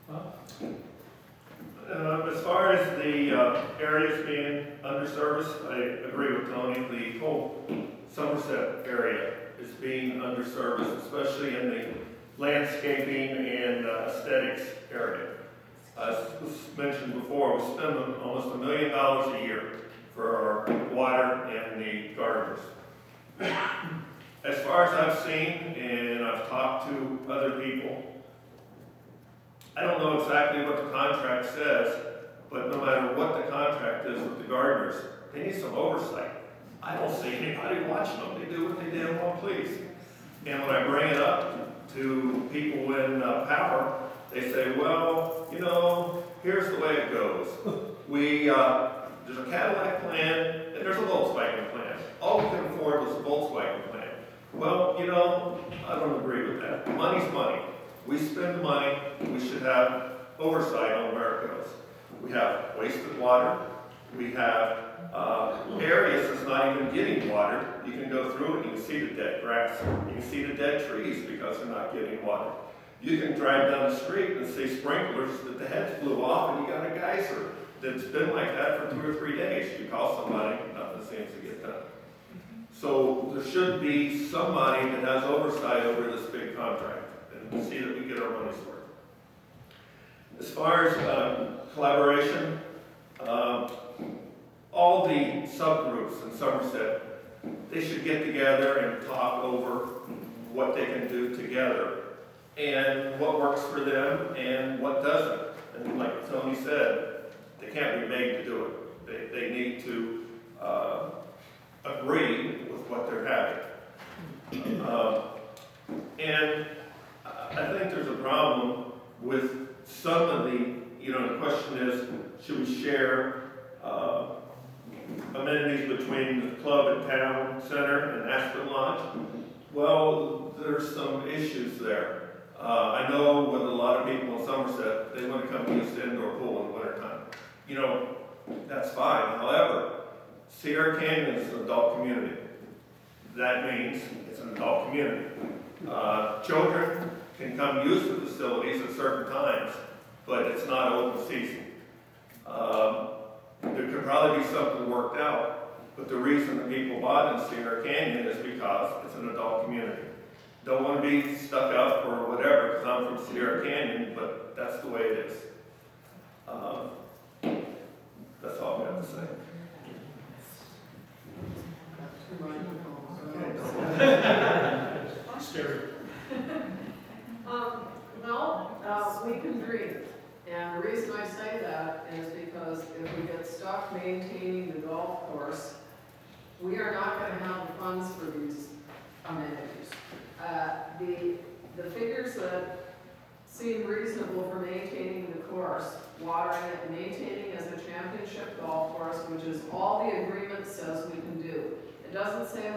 want. As far as the areas being underserviced, I agree with Tony. The whole Somersett area is being underserviced, especially in the landscaping and aesthetics area. As was mentioned before, we spend almost $1 million a year for our water and the gardens. As far as I've seen, and I've talked to other people, I don't know exactly what the contract says, but no matter what the contract is with the gardeners, they need some oversight. I don't see anybody watching them. They do what they damn well please. And when I bring it up to people in power, they say, well, you know, here's the way it goes. There's a Cadillac plan and there's a Volkswagen plan. All we can afford was a Volkswagen plan. Well, you know, I don't agree with that. Money's money. We spend the money, we should have oversight on where it goes. We have wasted water, we have areas that's not even getting water. You can go through it, you can see the dead grass, you can see the dead trees because they're not getting water. You can drive down the street and see sprinklers that the heads blew off and you got a geyser that's been like that for 2 or 3 days. You call somebody, nothing seems to get done. So there should be somebody that has oversight over this big contract and see that we get our money's worth. As far as collaboration, all the subgroups in Somersett, they should get together and talk over what they can do together and what works for them and what doesn't. And like Tony said, they can't be made to do it. They need to agree with what they're having. And I think there's a problem with some of the, the question is, should we share amenities between the club and town center and Aspen Lodge? Well, there's some issues there. I know with a lot of people in Somersett, they want to come use the indoor pool in the wintertime. That's fine. However, Sierra Canyon is an adult community. That means it's an adult community. Children can come use the facilities at certain times, but it's not open season. There could probably be something worked out, but the reason that people bought in Sierra Canyon is because it's an adult community. Don't want to be stuck up or whatever, because I'm from Sierra Canyon, but that's the way it is. That's all I have to say. Scary. We can dream. And the reason I say that is because if we get stuck maintaining the golf course, we are not going to have the funds for these amenities. The figures that seem reasonable for maintaining the course, watering it, maintaining as a championship golf course, which is all the agreement says we can do. It doesn't say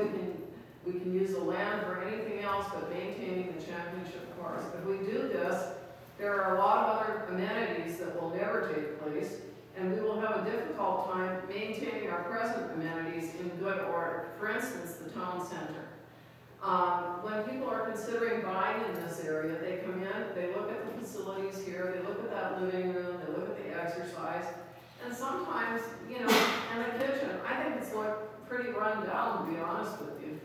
we can use the land for anything else but maintaining the championship course. If we do this, there are a lot of other amenities that will never take place, and we will have a difficult time maintaining our present amenities in good order. For instance, the town center. When people are considering buying in this area, they come in, they look at the facilities here, they look at that living room, they look at the exercise, and sometimes, and the kitchen, I think it's pretty run down, to be honest with you.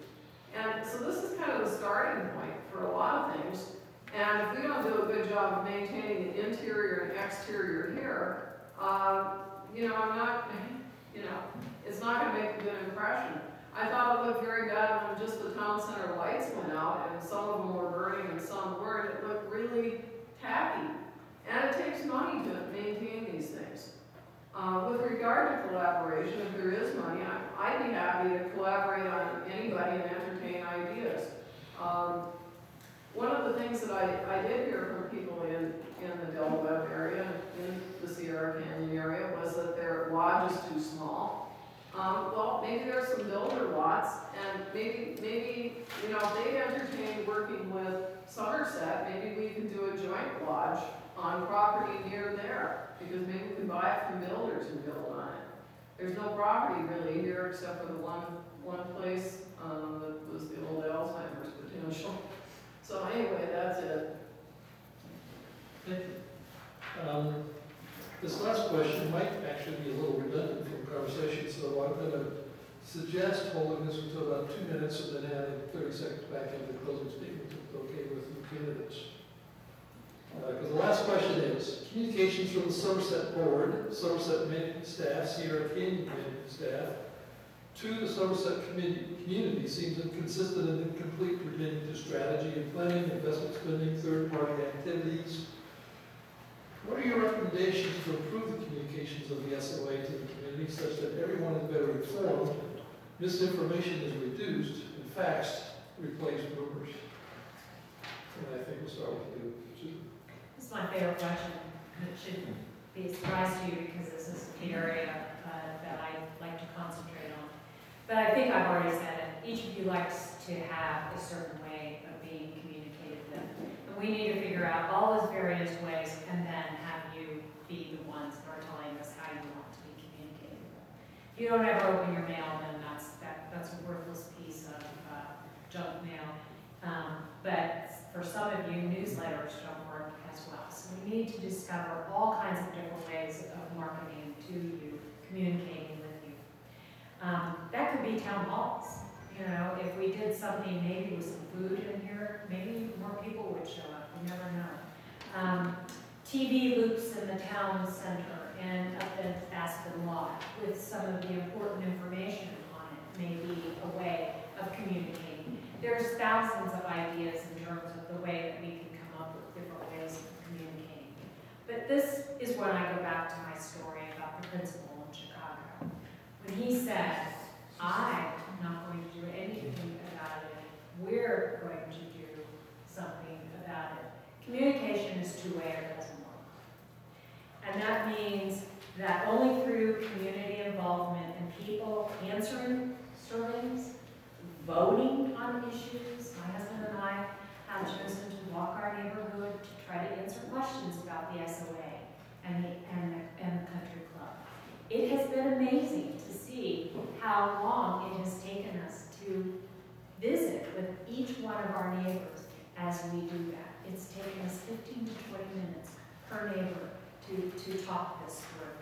And so this is kind of the starting point for a lot of things. And if we don't do a good job of maintaining the interior and exterior here, it's not going to make a good impression. I thought it looked very bad when just the town center lights went out, and some of them were burning and some weren't. It looked really tacky. And it takes money to maintain these things. With regard to collaboration, if there is money, I'd be happy to collaborate on anybody and entertain ideas. One of the things that I did hear from people in the Del Webb area, in the Sierra Canyon area, was that their lodge is too small. Well, maybe there's some builder lots, and maybe you know, they entertain working with Somersett. Maybe we can do a joint lodge on property near there, because maybe we can buy it from builders and build on it. There's no property really here except for the one place that was the old Alzheimer's potential. So anyway, that's it. Thank you. This last question might actually be a little redundant from conversation, so I'm going to suggest holding this until about 2 minutes and then adding 30 seconds back into the closing statement if it's okay with you candidates. Because the last question is, communications from the Somersett Board, Somersett Management Staff, Sierra Canyon Management Staff, to the Somersett community seems inconsistent and incomplete pertaining to strategy and planning, investment spending, third-party activities. What are your recommendations to improve the communications of the SOA to the community such that everyone is better informed, misinformation is reduced, and facts replace rumors? And I think we'll start with you, Susan. This is my favorite question. It should be a surprise to you because this is the area that I like to concentrate on. But I think I've already said it. Each of you likes to have a certain way of being communicated with. And we need to figure out all those various ways and then have you be the ones that are telling us how you want to be communicated with. If you don't ever open your mail, then that's a worthless piece of junk mail. But for some of you, newsletters don't work as well. So we need to discover all kinds of different ways of marketing to you, communicating with you. That could be town halls. You know, if we did something maybe with some food in here, maybe more people would show up. You never know. TV loops in the town center and up in Aspen Lot with some of the important information on it may be a way of communicating. There's thousands of ideas in terms of the way that we can come up with different ways of communicating. But this is when I go back to my story about the principal in Chicago. When he said, I'm not going to do anything about it, we're going to do something about it. Communication is two-way or it doesn't work. And that means that only through community involvement and people answering surveys, voting on issues. My husband and I have chosen to walk our neighborhood to try to answer questions about the SOA and the country club. It has been amazing to see how long it has taken us to visit with each one of our neighbors as we do that. It's taken us 15 to 20 minutes per neighbor to talk this through.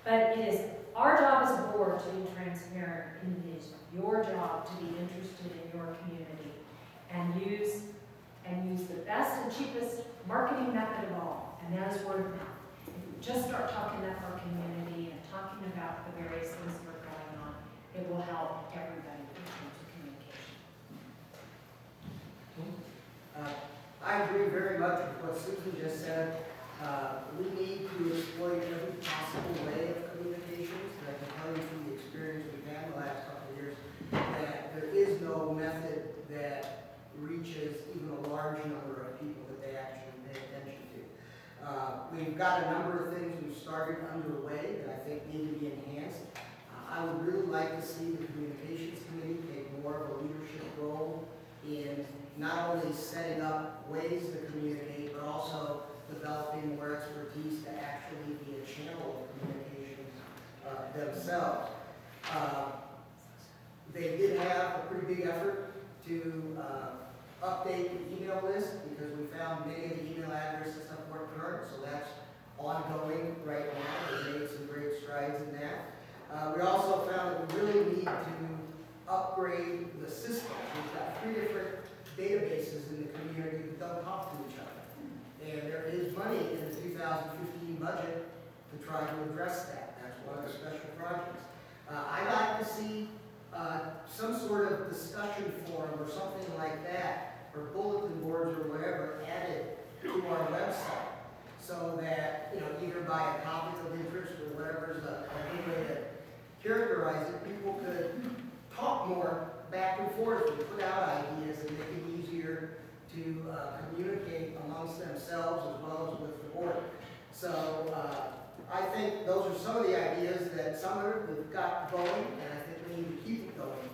But it is our job as a board to be transparent, and it is your job to be interested in your community and use the best and cheapest marketing method of all, and that is word of mouth. If we just start talking up our community and talking about the various things that are going on, it will help everybody in terms of communication. I agree very much with what Susan just said. We need to exploit every possible way of communications. And I can tell you from the experience we've had in the last couple of years that there is no method that reaches even a large number of people that they actually pay attention to. We've got a number of things we've started underway that I think need to be enhanced. I would really like to see the Communications Committee take more of a leadership role in not only setting up ways to communicate, but also developing more expertise to actually be a channel of communications themselves. They did have a pretty big effort to update the email list because we found many of the email addresses that weren't current, so that's ongoing right now. They made some great strides in that. We also found that we really need to upgrade the system. We've got 3 different databases in the community that don't talk to each other. And there is money in the 2015 budget to try to address that. That's one of the special projects. I'd like to see some sort of discussion forum or something like that, or bulletin boards or whatever, added to our website so that, either by a conflict of interest or whatever's any way to characterize it, people could talk more back and forth and put out ideas and make it easier to communicate amongst themselves as well as with the board. So I think those are some of the ideas that we've got going, and I think we need to keep it going.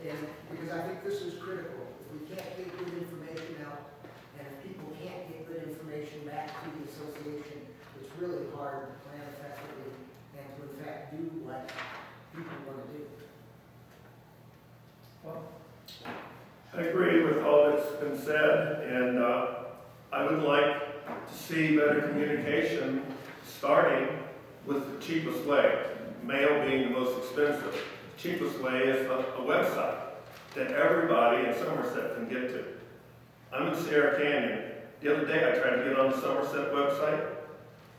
And because I think this is critical. If we can't get good information out, and if people can't get good information back to the association, it's really hard to plan effectively and to in fact do what people want to do. Well, I agree with all that's been said, and I would like to see better communication starting with the cheapest way, mail being the most expensive. The cheapest way is a website that everybody in Somerset can get to. I'm in Sierra Canyon. The other day I tried to get on the Somersett website.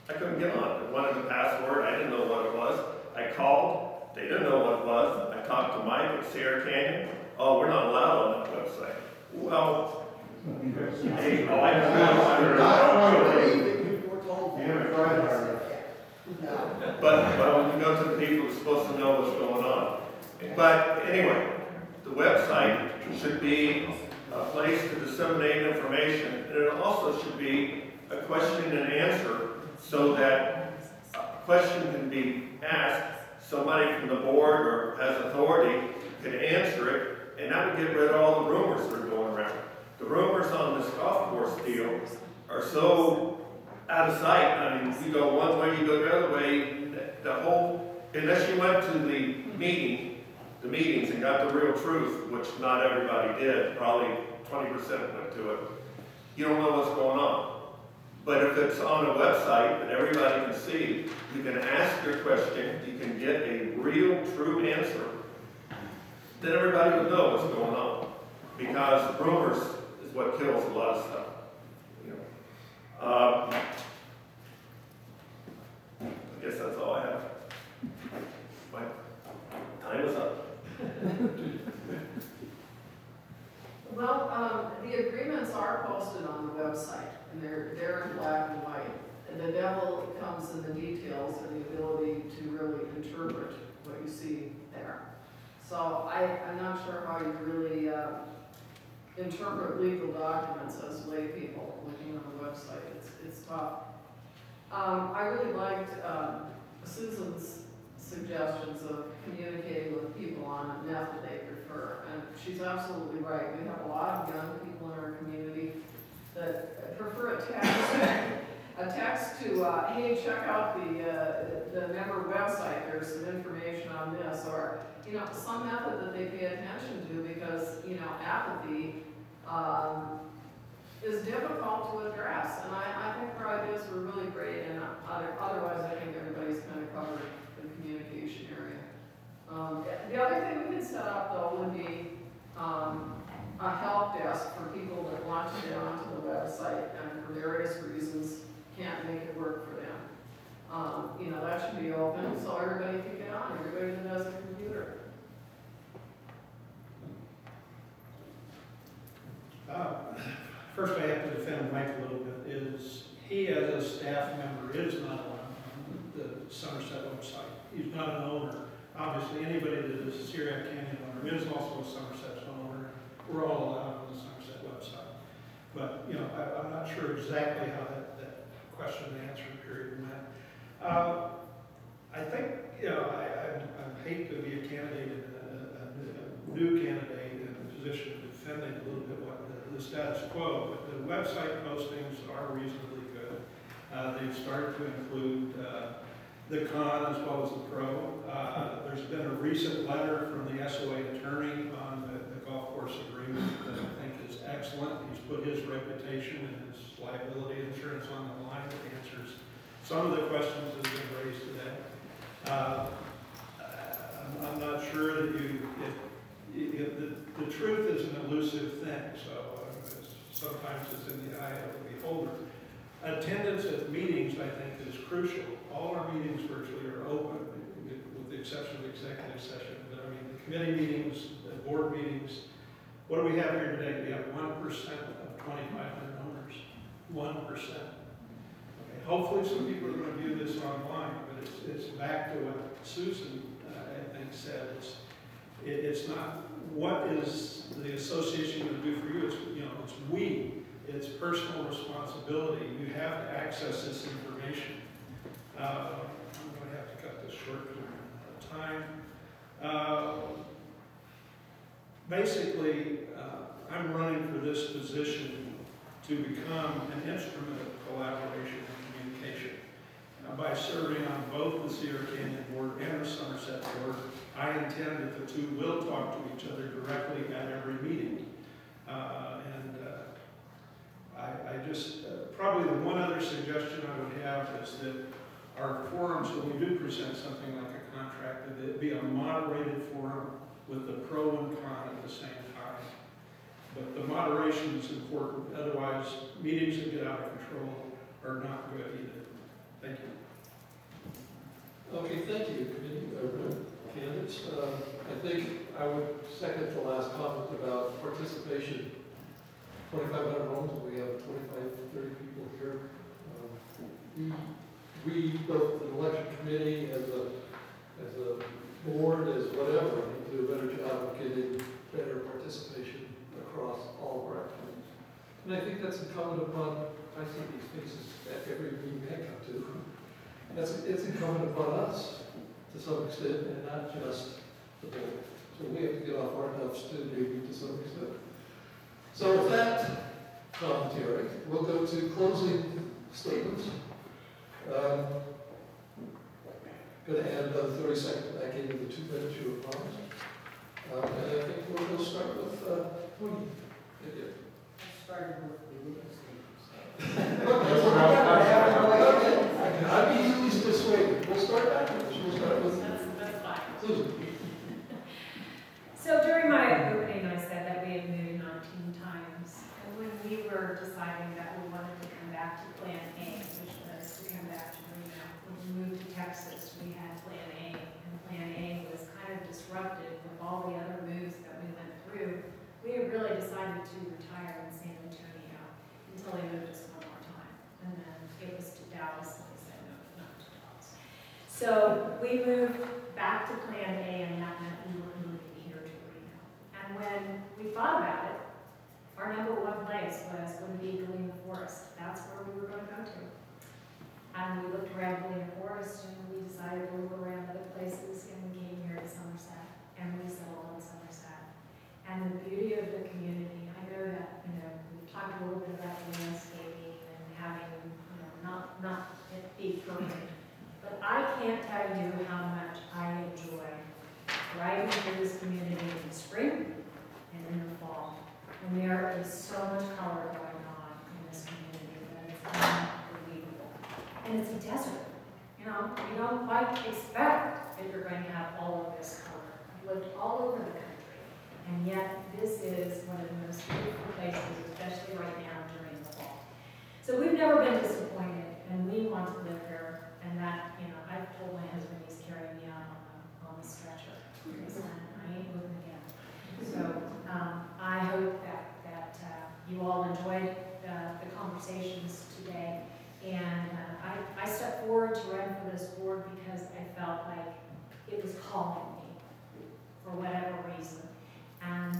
I couldn't get on it. It wanted the password. I didn't know what it was. I called. They didn't know what it was. I talked to Mike at Sierra Canyon. Oh, we're not allowed on that website. Well, hey, oh, I I don't believe that you were told. But when you go to the people who're supposed to know what's going on. But anyway, the website should be a place to disseminate information, and it also should be a question and answer so that a question can be asked, somebody from the board or has authority can answer it, and that would get rid of all the rumors that are going around. The rumors on this golf course deal are so out of sight. I mean, you go one way, you go the other way. The whole, unless you went to the meetings and got the real truth, which not everybody did, probably 20% went to it, you don't know what's going on. But if it's on a website that everybody can see, you can ask your question, you can get a real, true answer, then everybody would know what's going on. Because rumors is what kills a lot of stuff. I guess that's all I have. My time is up. Well, the agreements are posted on the website, and they're in black and white. And the devil comes in the details and the ability to really interpret what you see there. So I'm not sure how you really interpret legal documents as lay people looking on the website. It's tough. I really liked Susan's suggestions of communicating with people on a method they prefer, and she's absolutely right. We have a lot of young people in our community that prefer a text to, hey, check out the member website. There's some information on this, or some method that they pay attention to, because apathy is difficult to address. And I think her ideas were really great, and otherwise I think everybody's kind of covered the communication area. The other thing we could set up, though, would be a help desk for people that want to get onto the website and for various reasons can't make it work for them. That should be open so everybody can get on, everybody that has a computer. First, I have to defend Mike a little bit. Is he, as a staff member, is not on the Somerset website. He's not an owner. Obviously, anybody that is a Sierra Canyon owner is also a Somerset owner. We're all allowed on the Somerset website. But I'm not sure exactly how that question and answer period went. I think I hate to be a candidate, a new candidate in a position of defending a little bit what the status quo, but the website postings are reasonably good. They've started to include the con as well as the pro. There's been a recent letter from the SOA attorney on the golf course agreement that I think is excellent. He's put his reputation and his liability insurance on the line that answers some of the questions that have been raised today. I'm not sure that the truth is an elusive thing, so sometimes it's in the eye of the beholder. Attendance at meetings, I think, is crucial. All our meetings virtually are open, with the exception of the executive session. But I mean, the committee meetings, the board meetings. What do we have here today? We have 1% of 2,500 owners. 1%. hopefully some people are going to view this online, but it's back to what Susan, I think, said. It's not what is the association going to do for you. It's, you know, it's we. It's personal responsibility. You have to access this information. I'm going to have to cut this short because I'm out of time. Basically, I'm running for this position to become an instrument of collaboration and communication. By serving on both the Sierra Canyon Board and the Somersett Board, I intend that the two will talk to each other directly at every meeting. I just, probably the one other suggestion I would have is that our forums, when we do present something like a contract, that it be a moderated forum with the pro and con at the same time. But the moderation is important, otherwise meetings that get out of control are not good either. Thank you. Okay, thank you, committee, candidates. I think I would second the last comment about participation. 2,500 homes, we have 25, 30 people here. We, both the election committee, as a board, as whatever, need to do a better job of getting better participation across all of our activities. And I think that's incumbent upon, I see these faces at every meeting I come to. It's incumbent upon us to some extent, and not just the board. So we have to get off our duffs too, maybe to some extent. So with that commentary, we'll go to closing statements. Going to add another 30 seconds back into the 2 minutes you were promised. And I think we'll go start with Tony. Thank you. I started with the legal statements. I'm easily dissuaded. We'll start backwards. We'll start with That's fine. Susan. So during my opening, I said that we had moved 19 times. And when we were deciding that we wanted to come back to Plan A, which was to come back to Reno, when we moved to Texas, we had Plan A. And Plan A was kind of disrupted with all the other moves that we went through. We had really decided to retire in San Antonio until they moved us one more time. And then it was to Dallas, and we said no, not to Dallas. So we moved back to Plan A, and that meant we were moving here to Reno. And when we thought about it, our number one place was going to be Galena Forest. That's where we were going to go to. And we looked around Galena Forest, and we decided to look around other places, and we came here to Somersett, and we settled on Somersett. And the beauty of the community, I know that, we talked a little bit about the landscaping and having, not it be perfect. But I can't tell you how much I enjoy driving through this community in the spring and in the fall. And there is so much color going on in this community that it's unbelievable. And it's a desert. You don't quite expect that you're going to have all of this color. I've lived all over the country. And yet this is one of the most beautiful places, especially right now during the fall. So we've never been disappointed, and we want to live here. And that, I've told my husband he's carrying me out on the stretcher. Because I ain't moving again. So I hope that you all enjoyed the conversations today. And I stepped forward to run for this board because I felt like it was calling me for whatever reason. And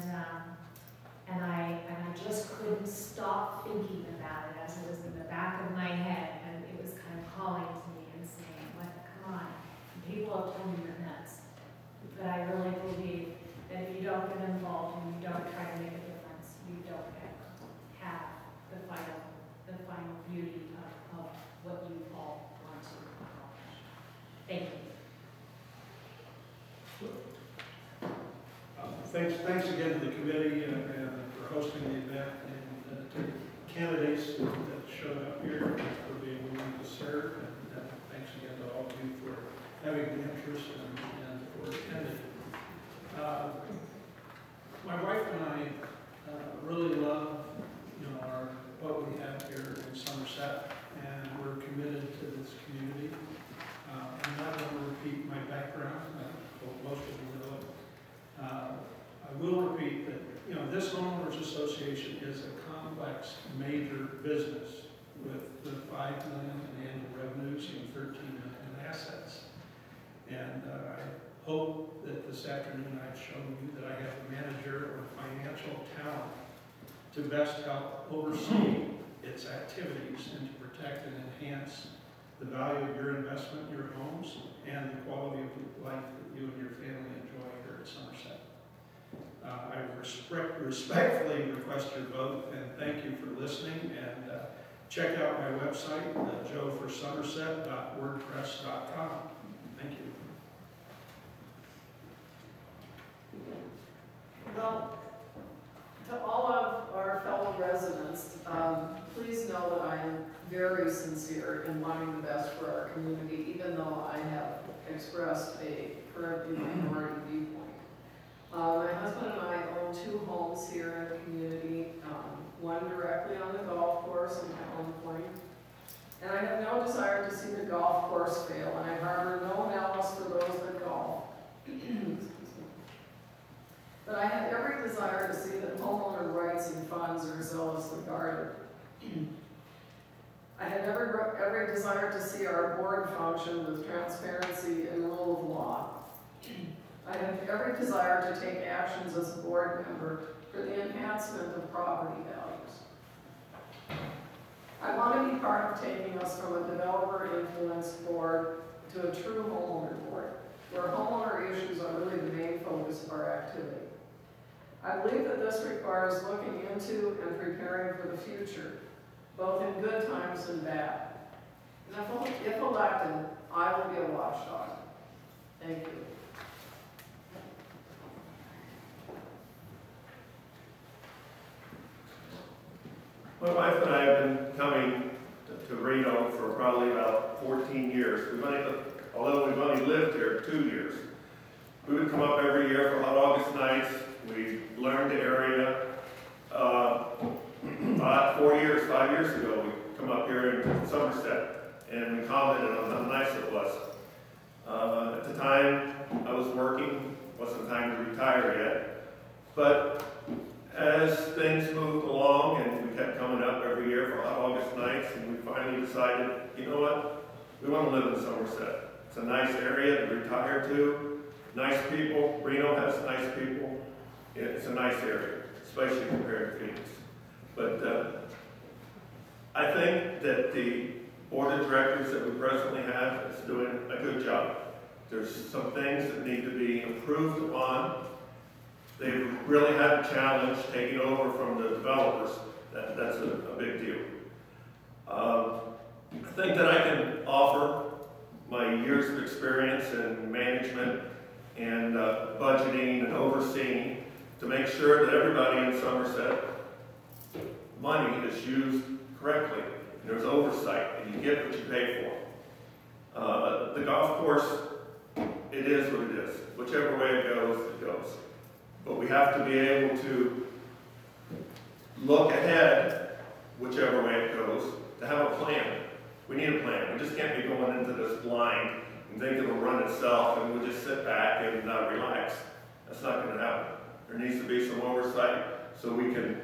I just couldn't stop thinking about it as it was in the back of my head, and it was kind of calling to me and saying, come on. And people have told me you're nuts. But I really believe that if you don't get involved and you don't try to make a difference, you don't ever have the final beauty of what you all want to accomplish. Thank you. Thanks again to the committee and for hosting the event, and to the candidates that showed up here for being willing to serve. And thanks again to all of you for having the interest and for attending. My wife and I really love what we have here in Somersett, and we're committed to this community. I'm not going to repeat my background. I hope most of you know it. I will repeat that this homeowners association is a complex, major business. with the $5 million in annual revenues and $13 million in assets. And I hope that this afternoon I've shown you that I have the manager or financial talent to best help oversee its activities and to protect and enhance the value of your investment in your homes and the quality of life that you and your family enjoy here at Somersett. I respectfully request your vote and thank you for listening, and check out my website, joeforsomerset.wordpress.com. Thank you. Well, to all of our fellow residents, please know that I am very sincere in wanting the best for our community, even though I have expressed a currently minority viewpoint. My husband and I own 2 homes here in the community, one directly on the golf course in my own point. And I have no desire to see the golf course fail, and I harbor no malice for those that golf. But I have every desire to see that homeowner rights and funds are zealously guarded. I have every desire to see our board function with transparency and rule of law. I have every desire to take actions as a board member for the enhancement of property values. I want to be part of taking us from a developer-influenced board to a true homeowner board, where homeowner issues are really the main focus of our activity. I believe that this requires looking into and preparing for the future, both in good times and bad. And if elected, I will be a watchdog. Thank you. My wife and I have been coming to Reno for probably about 14 years. Although we've only lived here 2 years. We would come up every year for hot August nights. We learned the area. 5 years ago, we come up here in Somersett, and we commented on how nice it was. At the time, I was working, wasn't time to retire yet, but as things moved along and we kept coming up every year for hot August nights, and we finally decided, you know what, we want to live in Somersett. It's a nice area to retire to, nice people. Reno has nice people. It's a nice area, especially compared to Phoenix. But I think that the board of directors that we presently have is doing a good job. There's some things that need to be improved upon. They've really had a challenge taking over from the developers. That's a big deal. I think that I can offer my years of experience in management and budgeting and overseeing to make sure that everybody in Somersett money is used correctly, and there's oversight, and you get what you pay for. The golf course, it is what it is. Whichever way it goes, it goes. But we have to be able to look ahead, whichever way it goes, to have a plan. We need a plan. We just can't be going into this blind and think it'll run itself and we'll just sit back and relax. That's not going to happen. There needs to be some oversight so we can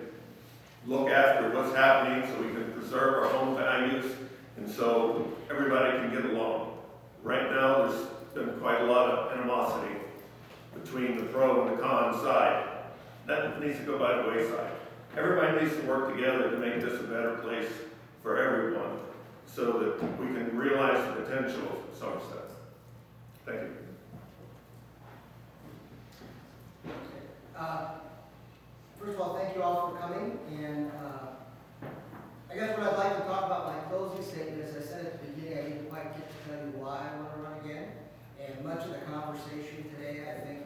look after what's happening, so we can preserve our home values, and so everybody can get along. Right now, there's been quite a lot of animosity between the pro and the con side. That needs to go by the wayside. Everybody needs to work together to make this a better place for everyone so that we can realize the potential of Somersett. Thank you. First of all, thank you all for coming, and I guess what I'd like to talk about my closing statement, as I said at the beginning, I didn't quite get to tell you why I want to run again, and much of the conversation today, I think,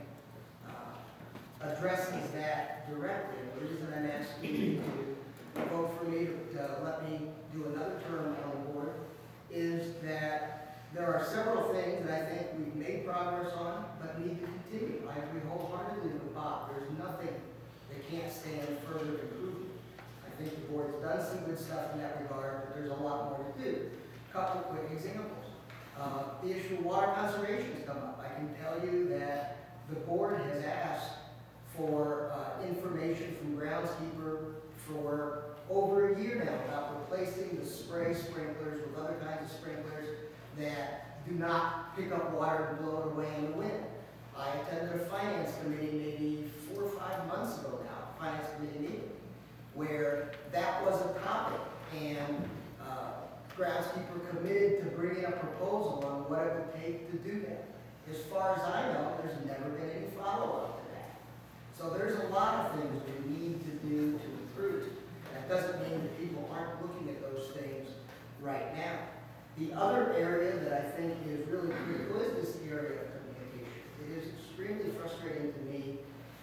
addresses that directly. The reason I'm asking you to vote for me, to let me do another term on the board, is that there are several things that I think we've made progress on, but need to continue. I agree wholeheartedly with Bob. There's nothing that can't stand further improvement. I think the board's done some good stuff in that regard, but there's a lot more to do. A couple of quick examples. The issue of water conservation has come up. I can tell you that the board has asked for information from groundskeeper for over a year now about replacing the spray sprinklers with other kinds of sprinklers that do not pick up water and blow it away in the wind. I attended a finance committee maybe 4 or 5 months ago now, finance committee meeting, where that was a topic, and groundskeeper committed to bringing a proposal on what it would take to do that. As far as I know, there's never been any follow-up to that. So there's a lot of things we need to do to improve. That doesn't mean that people aren't looking at those things right now. The other area that I think is really critical is this area of communication. It is extremely frustrating to me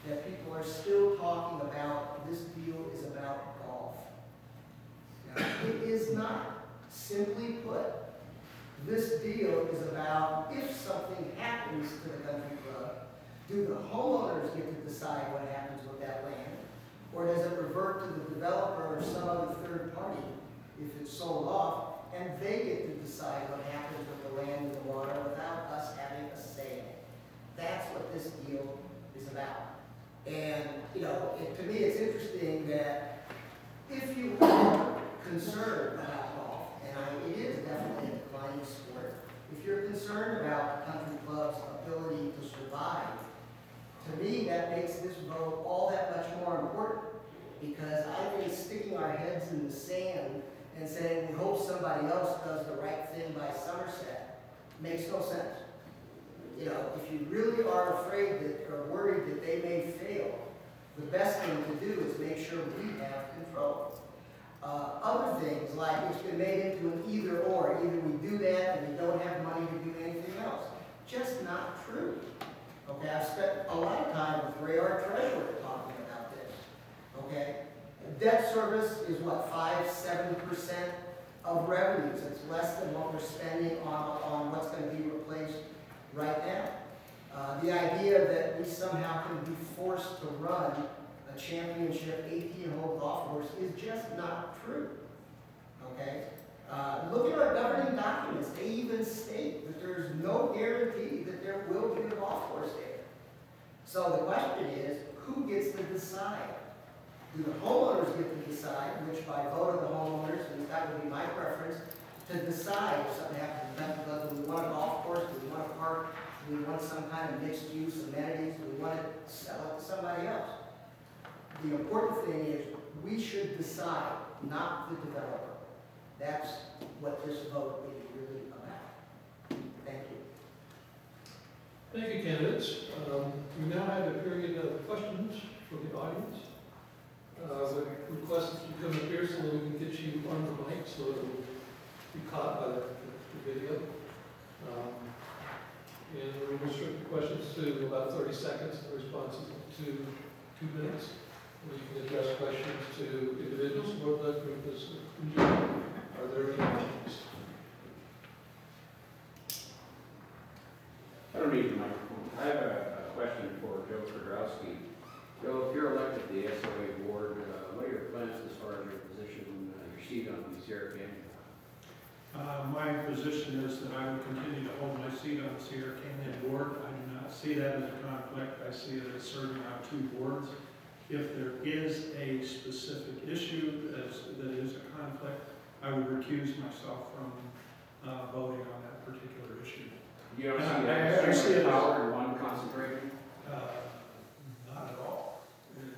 that people are still talking about this deal is about golf. Now, it is not. Simply put, this deal is about if something happens to the country club, do the homeowners get to decide what happens with that land? Or does it revert to the developer or some other third party if it's sold off, and they get to decide what happens with the land and the water without us having a say in it? That's what this deal is about. And, you know, to me it's interesting that if you are concerned about golf, and it is definitely a declining sport, if you're concerned about the country club's ability to survive, to me that makes this vote all that much more important, because I think sticking our heads in the sand and saying we hope somebody else does the right thing by Somersett makes no sense. You know, if you really are afraid that, or worried that they may fail, the best thing to do is make sure we have control. Other things, like it's been made into an either or. Either we do that and we don't have money to do anything else. Just not true. Okay, I've spent a lot of time with Ray, our treasurer, talking about this. Okay, debt service is what, 5–7% of revenues. It's less than what we're spending on what's going to be replaced right now. The idea that we somehow can be forced to run a championship 18-hole golf course is just not true. Okay? Look at our governing documents. They even state that there's no guarantee that there will be a golf course there. So the question is, who gets to decide? Do the homeowners get to decide, which by vote of the homeowners, and that would be my preference, to decide if something happens to the country? Do we want a golf course? Do we want a park? Do we want some kind of mixed use amenities? Do we want to sell it to somebody else? The important thing is we should decide, not the developer. That's what this vote is really about. Thank you. Thank you, candidates. We now have a period of questions from the audience. We request that you come up here so that we can get you on the mic so that it will be caught by the video. And we restrict the questions to about 30 seconds, the responses to 2 minutes. Where you can address questions to individuals or the group as in general. Are there any questions? I don't need the microphone. I have a question for Joe Kudrowski. Joe, if you're elected to the SOA board, what are your plans as far as your position, your seat on the Sierra Canyon? My position is that I will continue to hold my seat on the Sierra Canyon board. I do not see that as a conflict. I see it as serving on 2 boards. If there is a specific issue that is a conflict, I would recuse myself from voting on that particular issue. You don't see that as power in one concentrating? Not at all.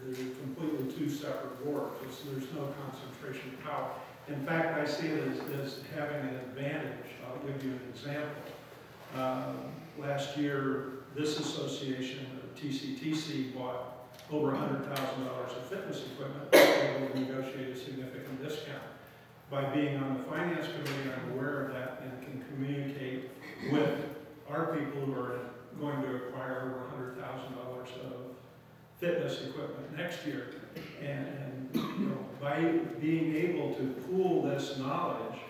They're completely 2 separate boards. There's no concentration of power. In fact, I see it as having an advantage. I'll give you an example. Last year, this association, TCTC, bought over $100,000 of fitness equipment, able to negotiate a significant discount. By being on the finance committee, I'm aware of that and can communicate with our people who are going to acquire over $100,000 of fitness equipment next year. And you know, by being able to pool this knowledge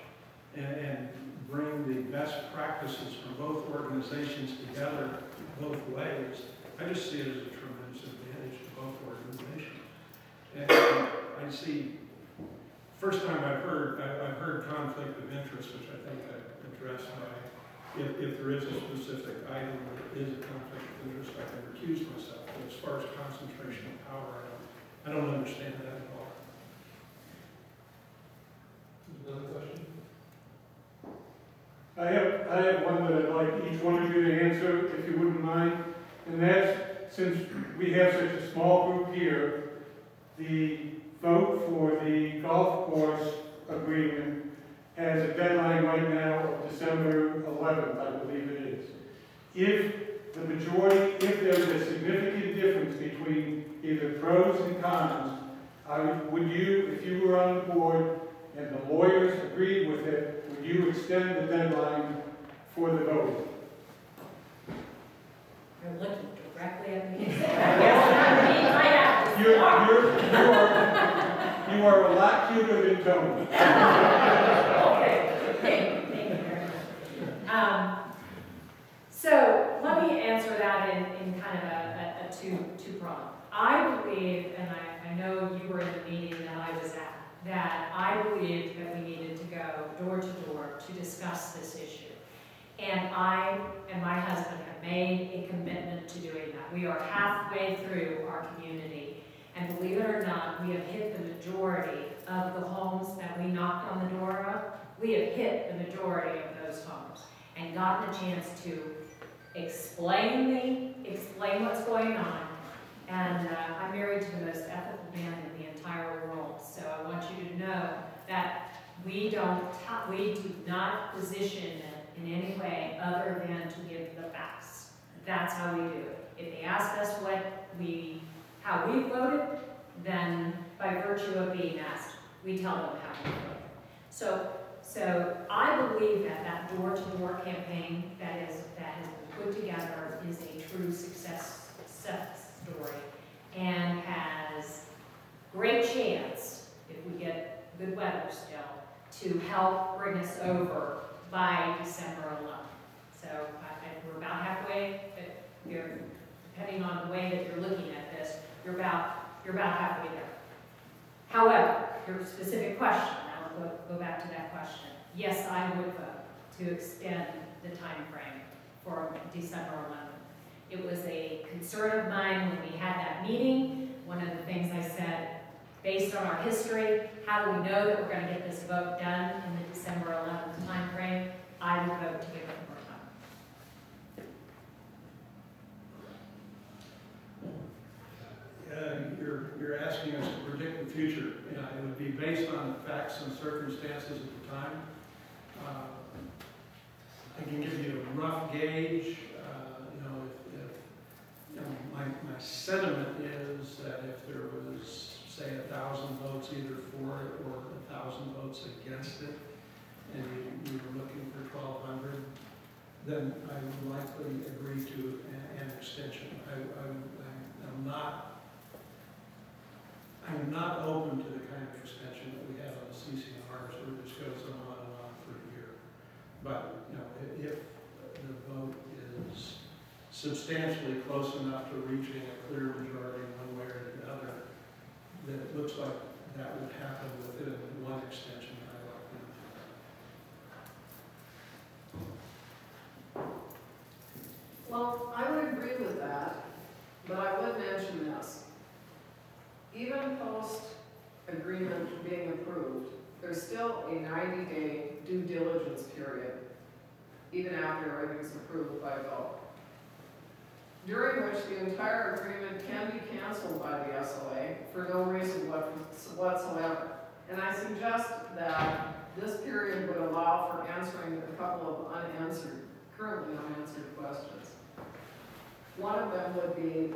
and bring the best practices from both organizations together both ways, I just see it as a tremendous advantage to both organizations. And I see, first time I've heard conflict of interest, which I think I've addressed by, if there is a specific item that is a conflict of interest, I can recuse myself. But as far as concentration of power, I don't understand that at all. I have one that I'd like each one of you to answer, if you wouldn't mind. And that's, since we have such a small group here, the vote for the golf course agreement has a deadline right now of December 11th, I believe it is. If the majority, if there's a significant difference between either pros and cons, would you, if you were on the board and the lawyers agreed with it, would you extend the deadline for the vote? You're looking directly at me. Yes, You are a lot cuter than Tony. Okay, thank you very much. So let me answer that in kind of a two-prong. I believe, and I know you were in the meeting that I was at, that I believed that we needed to go door to door to discuss this issue. And I and my husband have made a commitment to doing that. We are halfway through our community, and believe it or not, we have hit the majority of the homes that we knocked on the door of. We have hit the majority of those homes and gotten a chance to explain what's going on. And I'm married to the most ethical man in the entire world, so I want you to know that we do not position it in any way other than to give the facts. That's how we do it. If they ask us how we voted, then by virtue of being asked, we tell them how we voted. So I believe that door-to-door campaign that has been put together is a true success story and has great chance, if we get good weather still, to help bring us over by December 11th. So we're about halfway. Depending on the way that you're looking at this, you're about halfway there. However, your specific question, I'll go back to that question. Yes, I would vote to extend the time frame for December 11th. It was a concern of mine when we had that meeting. One of the things I said, based on our history, how do we know that we're going to get this vote done in the December 11th time frame? I would vote to give it more time. You're asking us to predict the future. It would be based on the facts and circumstances at the time. I can give you a rough gauge. My sentiment is that if there was, say, 1,000 votes either for it or 1,000 votes against it, and you were looking for 1,200, then I would likely agree to an extension. I'm not open to the kind of extension that we have on the CCNRs where this goes on and on for a year. But if the vote is substantially close enough to reaching a clear majority one way or the other, then it looks like that would happen within one extension. Well, I would agree with that, but I would mention this. Even post-agreement being approved, there's still a 90-day due diligence period, even after everything's approved by vote, during which the entire agreement can be canceled by the SOA for no reason whatsoever. And I suggest that this period would allow for answering a couple of currently unanswered questions. One of them would be,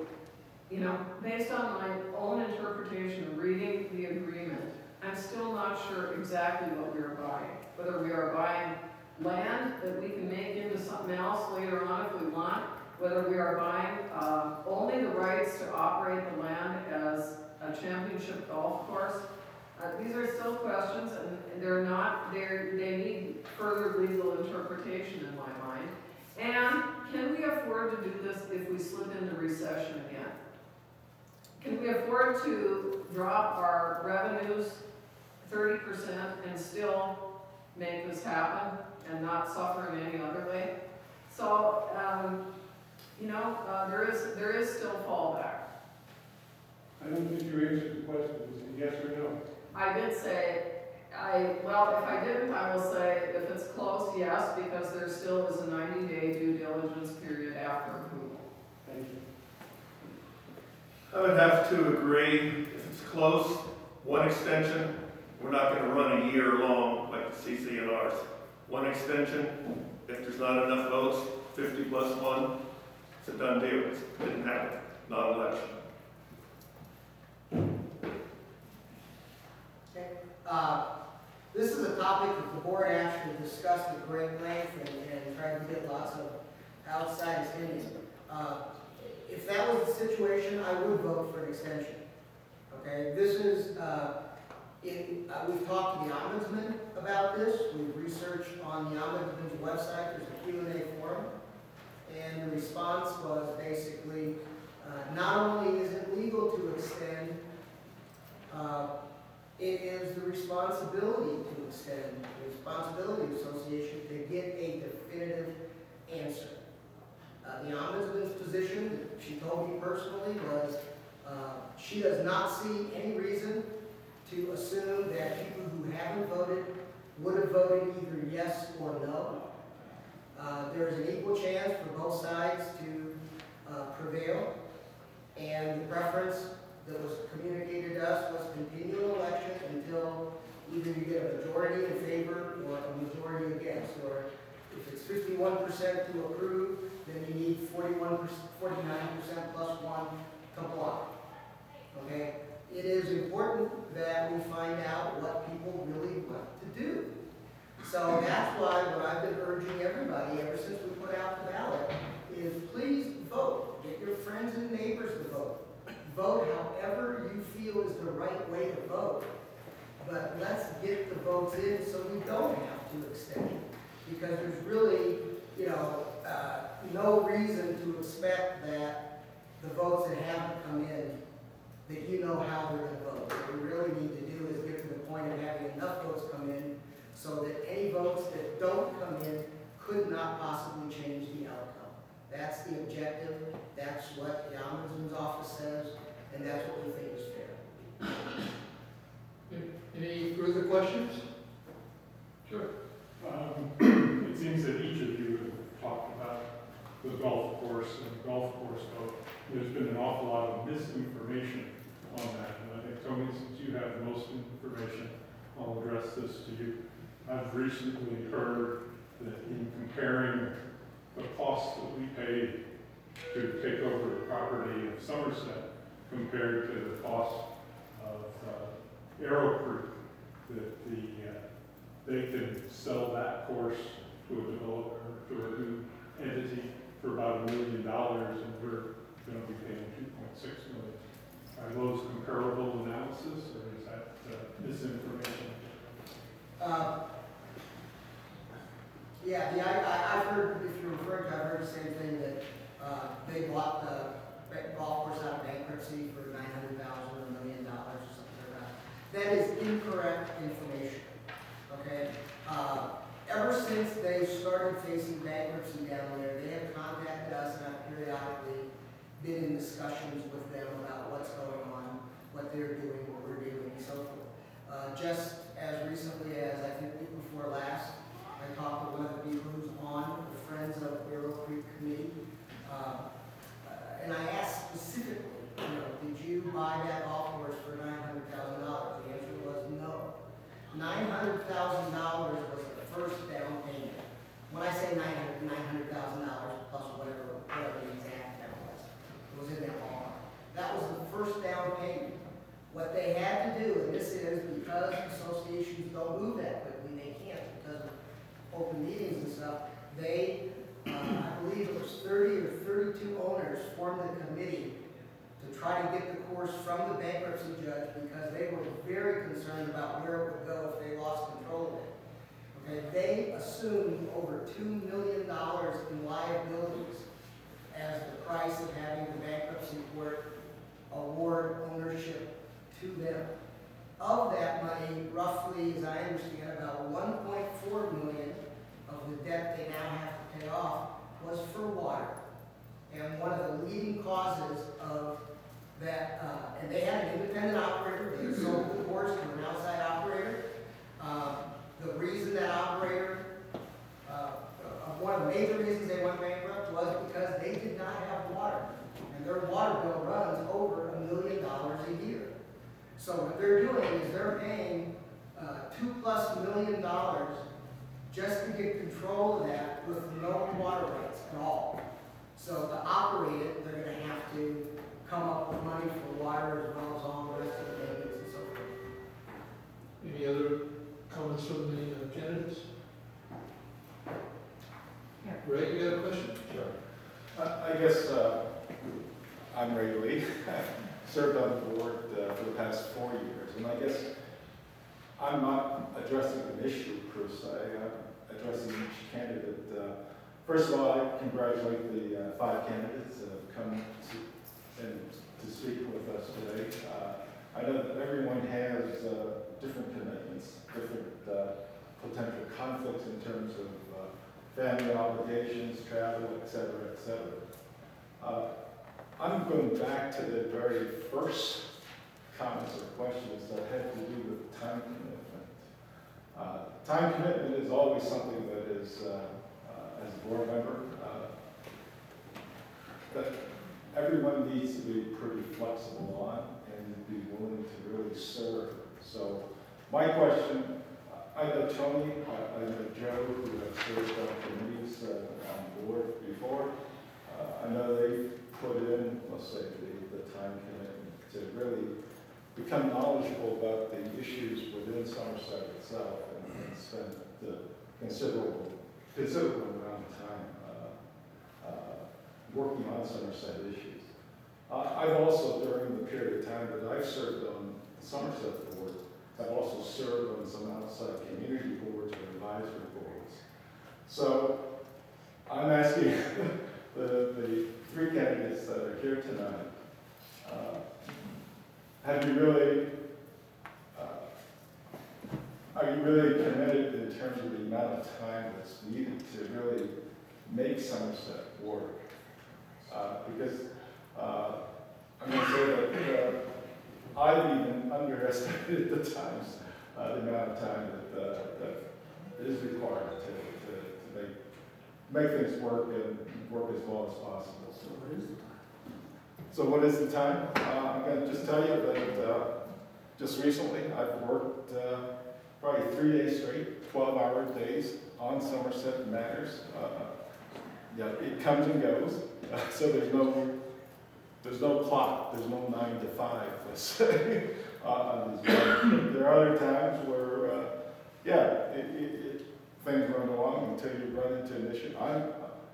based on my own interpretation of reading the agreement, I'm still not sure exactly what we are buying. Whether we are buying land that we can make into something else later on if we want, whether we are buying only the rights to operate the land as a championship golf course. These are still questions, and they need further legal interpretation in my mind. And can we afford to do this if we slip into recession again? Can we afford to drop our revenues 30% and still make this happen and not suffer in any other way? So, there is still fallback. I don't think you answered the question. Was it yes or no? I did say, Well, if I didn't, I will say, if it's close, yes, because there still is a 90-day due diligence period after approval. Thank you. I would have to agree, if it's close, one extension, we're not gonna run a year long like the CCNRs. One extension, if there's not enough votes, 50 plus one, it's a done deal. It didn't happen, not election. Okay. This is a topic that the board actually discussed at great length and tried to get lots of outside opinions. If that was the situation, I would vote for an extension. Okay, this is, we've talked to the Ombudsman about this. We've researched on the Ombudsman's website. There's a Q&A forum. And the response was basically, not only is it legal to extend, it is the responsibility to extend, the responsibility association to get a definitive answer. The Ombudsman's position, that she told me personally, was she does not see any reason to assume that people who haven't voted would have voted either yes or no. There is an equal chance for both sides to prevail, and the preference that was communicated to us was continual election until either you get a majority in favor or a majority against, or if it's 51% to approve, then you need 49% plus one to block. Okay? It is important that we find out what people really want to do. So that's why what I've been urging everybody ever since we put out the ballot is please vote. Get your friends and neighbors to vote. Vote however you feel is the right way to vote. But let's get the votes in so we don't have to extend it. Because there's really, no reason to expect that the votes that haven't come in, that you know how they're going to vote. What we really need to do is get to the point of having enough votes come in so that any votes that don't come in could not possibly change the outcome. That's the objective. That's what the Ombudsman's office says, and that's what we think is fair. Any further questions? Sure. It seems that each of you have talked about the golf course and the golf course vote. There's been an awful lot of misinformation on that, and I think, Tony, since you have the most information, I'll address this to you. I've recently heard that in comparing the cost that we paid to take over the property of Somersett compared to the cost of Arrow Creek, that they can sell that course to a developer, to a new entity for about $1 million, and we're going to be paying $2.6 million. Are those comparable analysis, or is that misinformation? I've heard, if you're referring to, I've heard the same thing, that they bought the golf course out of bankruptcy for $900,000 or $1 million or something like that. That is incorrect information. Okay? Ever since they started facing bankruptcy down there, they have contacted us, and I've periodically been in discussions with them about what's going on, what they're doing, what we're doing, and so forth. Just as recently as I think week before last, I talked to one of the people who's on the Friends of Arrow Creek Committee, and I asked specifically, did you buy that golf course for $900,000? The answer was no. $900,000 was the first down payment. When I say $900,000 plus whatever the exact amount was, it was in that ballpark. That was the first down payment. What they had to do, and this is because associations don't move that quickly, they can't because of open meetings and stuff, they, I believe it was 30 or 32 owners formed a committee to try to get the course from the bankruptcy judge because they were very concerned about where it would go if they lost control of it. Okay, they assumed over $2 million in liabilities as the price of having the bankruptcy court award ownership to them. Of that money, roughly, as I understand, about $1.4 million of the debt they now have to pay off was for water. And one of the leading causes of that, and they had an independent operator, they sold the course to an outside operator. one of the major reasons they went bankrupt was because they did not have water. And their water bill runs over $1 million a year. So what they're doing is they're paying $2+ million just to get control of that with no water rights at all. So to operate it, they're going to have to come up with money for water as well as all the rest of the maintenance and so forth. Any other comments from the candidates? Yeah. Ray, you got a question? Sure. I guess I'm Ray Lee. I've served on the board for the past 4 years, and I guess I'm not addressing an issue per se. I'm addressing each candidate. First of all, I congratulate the 5 candidates that have come to speak with us today. I know that everyone has different commitments, different potential conflicts in terms of family obligations, travel, et cetera, et cetera. I'm going back to the very first comments or questions that had to do with time commitment. Time commitment is always something that is, as a board member, that everyone needs to be pretty flexible on and be willing to really serve. So my question, I know Tony, I know Joe, who have served on committees on board before. I know they've put in, let's say, the time commitment to really become knowledgeable about the issues within Somersett itself and spend a considerable amount of time working on Somersett issues. I've also, during the period of time that I've served on the Somersett board, I've also served on some outside community boards or advisory boards. So I'm asking the 3 candidates that are here tonight, are you really committed in terms of the amount of time that's needed to really make Somersett work? Because I'm going to say that I've even underestimated the times, the amount of time that is required to make things work and work as well as possible. So what is the time? I'm going to just tell you that just recently I've worked probably 3 days straight, 12-hour days on Somersett matters. Yeah, it comes and goes. So there's no clock, there's no 9 to 5, let's say, on these days. There are other times where, things run along until you run into an issue.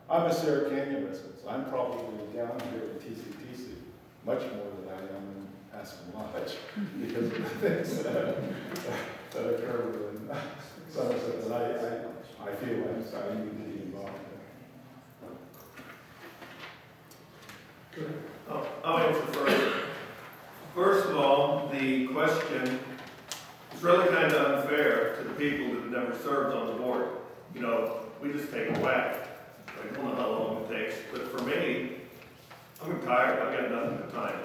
I'm a Sarah Canyon resident. I'm probably down here in TCPC much more than I am in Aspen Lodge because of the things that occur within Somersett that I feel I need to be involved in. Good. I'll answer first. First of all, the question is really kind of unfair to the people that have never served on the board. You know, we just take a whack. I don't know how long it takes, but for me, I'm retired. I've got nothing but time.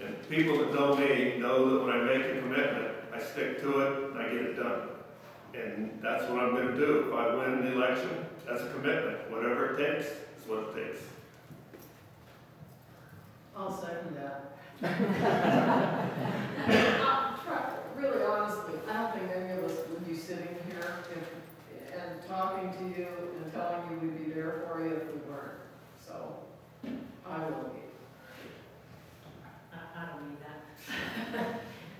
And people that know me know that when I make a commitment, I stick to it and I get it done. And that's what I'm going to do. If I win the election, that's a commitment. Whatever it takes is what it takes. I'll second that. Really honestly, I don't think any of us would be sitting here and talking to you and telling you we'd be there for you if we weren't. So, I will be. I don't need that.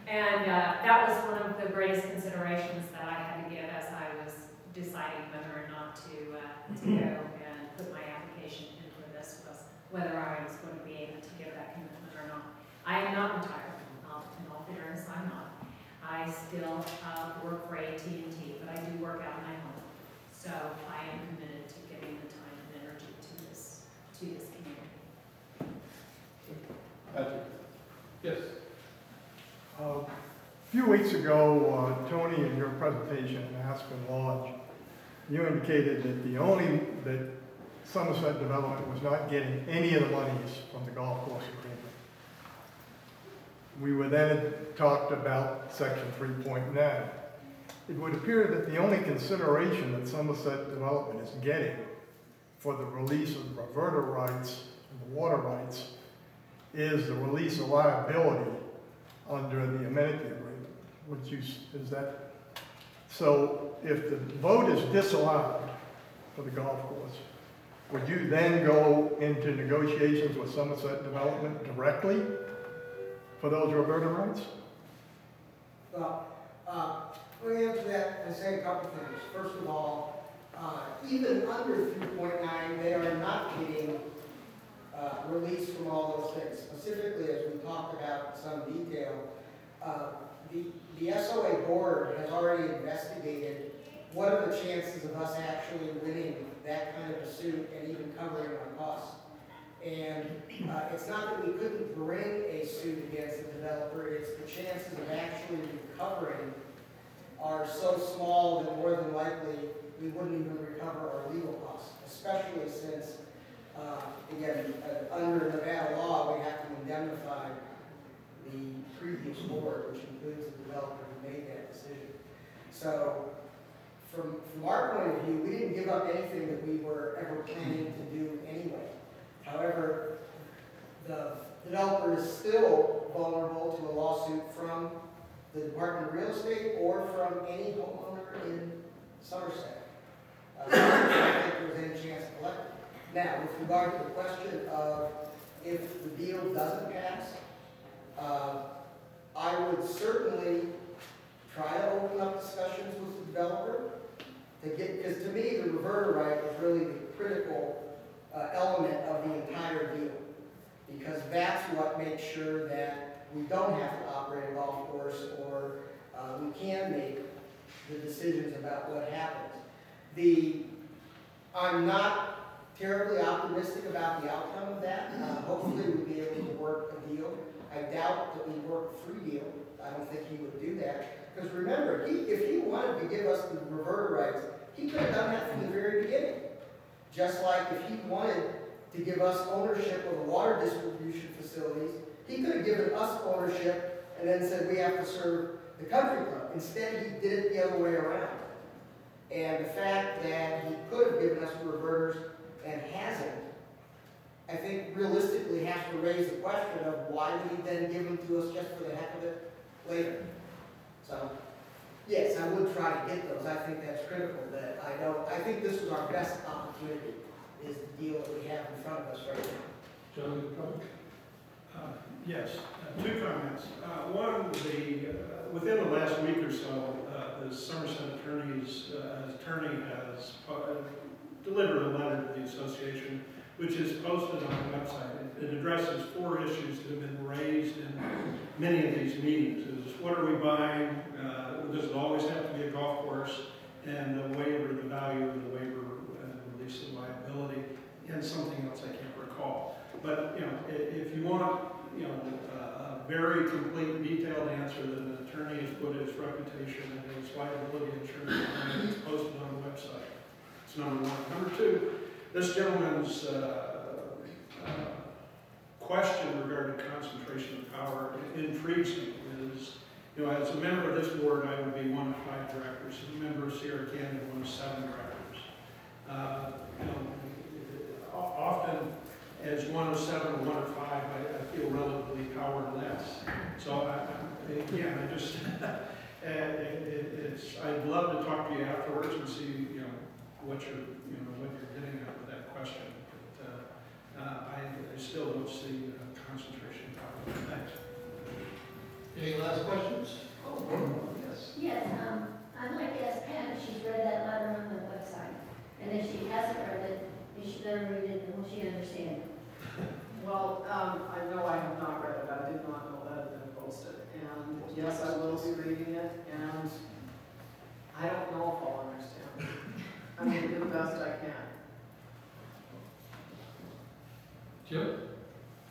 And that was one of the greatest considerations that I had to give as I was deciding whether or not to go and put my application into this, was whether I was going to be able to give that commitment or not. I am not retired. In all fairness, I'm not. I still work for AT&T, but I do work out of my home. So I am committed to giving the time and energy to this community. Patrick? Yes. A few weeks ago, Tony, in your presentation in Aspen Lodge, you indicated that Somersett Development was not getting any of the monies from the golf course agreement. We were then talked about Section 3.9. It would appear that the only consideration that Somersett Development is getting for the release of the reverter rights and the water rights is the release of liability under the amenity agreement, is that, so if the vote is disallowed for the golf course, would you then go into negotiations with Somersett Development directly for those reverter rights? Well, let me answer that and say a couple things. First of all, even under 3.9, they are not getting release from all those things. Specifically, as we talked about in some detail, the SOA board has already investigated what are the chances of us actually winning that kind of a suit and even covering our costs. And it's not that we couldn't bring a suit against the developer, it's the chances of actually recovering are so small that more than likely we wouldn't even recover our legal costs, especially since, again, under Nevada law, we have to indemnify the previous board, which includes the developer who made that decision. So, from our point of view, we didn't give up anything that we were ever planning to do anyway. However, the developer is still vulnerable to a lawsuit from the Department of Real Estate or from any homeowner in Somersett. I don't think there's any chance of collecting. Now, with regard to the question of if the deal doesn't pass, I would certainly try to open up discussions with the developer to get, because to me, the reverter right is really the critical element of the entire deal, because that's what makes sure that we don't have to operate a golf course, or we can make the decisions about what happens. I'm not terribly optimistic about the outcome of that. Hopefully we'll be able to work a deal. I doubt that we work a free deal. I don't think he would do that. Because remember, if he wanted to give us the reverter rights, he could have done that from the very beginning. Just like if he wanted to give us ownership of the water distribution facilities, he could have given us ownership and then said we have to serve the country club. Instead, he did it the other way around. And the fact that he could have given us reverters and hasn't, I think realistically has to raise the question of why would he then give them to us just for the heck of it later. So, yes, I would try to get those. I think that's critical. But I think this was our best opportunity, is the deal that we have in front of us right now. John, the public? Yes, two comments. One, within the last week or so, the Somersett attorney has delivered a letter to the association, which is posted on the website. It addresses 4 issues that have been raised in many of these meetings. Is what are we buying? Does it always have to be a golf course? And the waiver, the value of the waiver and release of liability, and something else I can't recall. But if you want a very complete, detailed answer that an attorney has put his reputation and his liability insurance on, it's posted on the website. It's number 1. Number 2, this gentleman's question regarding concentration of power intrigues me. As a member of this board, I would be one of 5 directors. As a member of Sierra Canyon, one of 7 directors. Often, as one of 7 or one of 5, I feel relatively powerless. So I'd love to talk to you afterwards and see, what you're getting at with that question. But I still don't see concentration of power. Thanks. Any last questions? Oh, yes. Yes, I'd like to ask Pam if she's read that letter on the website. And if she hasn't read it, you should let her read it, and will she understand it? Well, I know I have not read it. I did not know that it had been posted. And yes, I will be reading it, and I don't know if I'll understand. I'm going to do the best I can. Jim?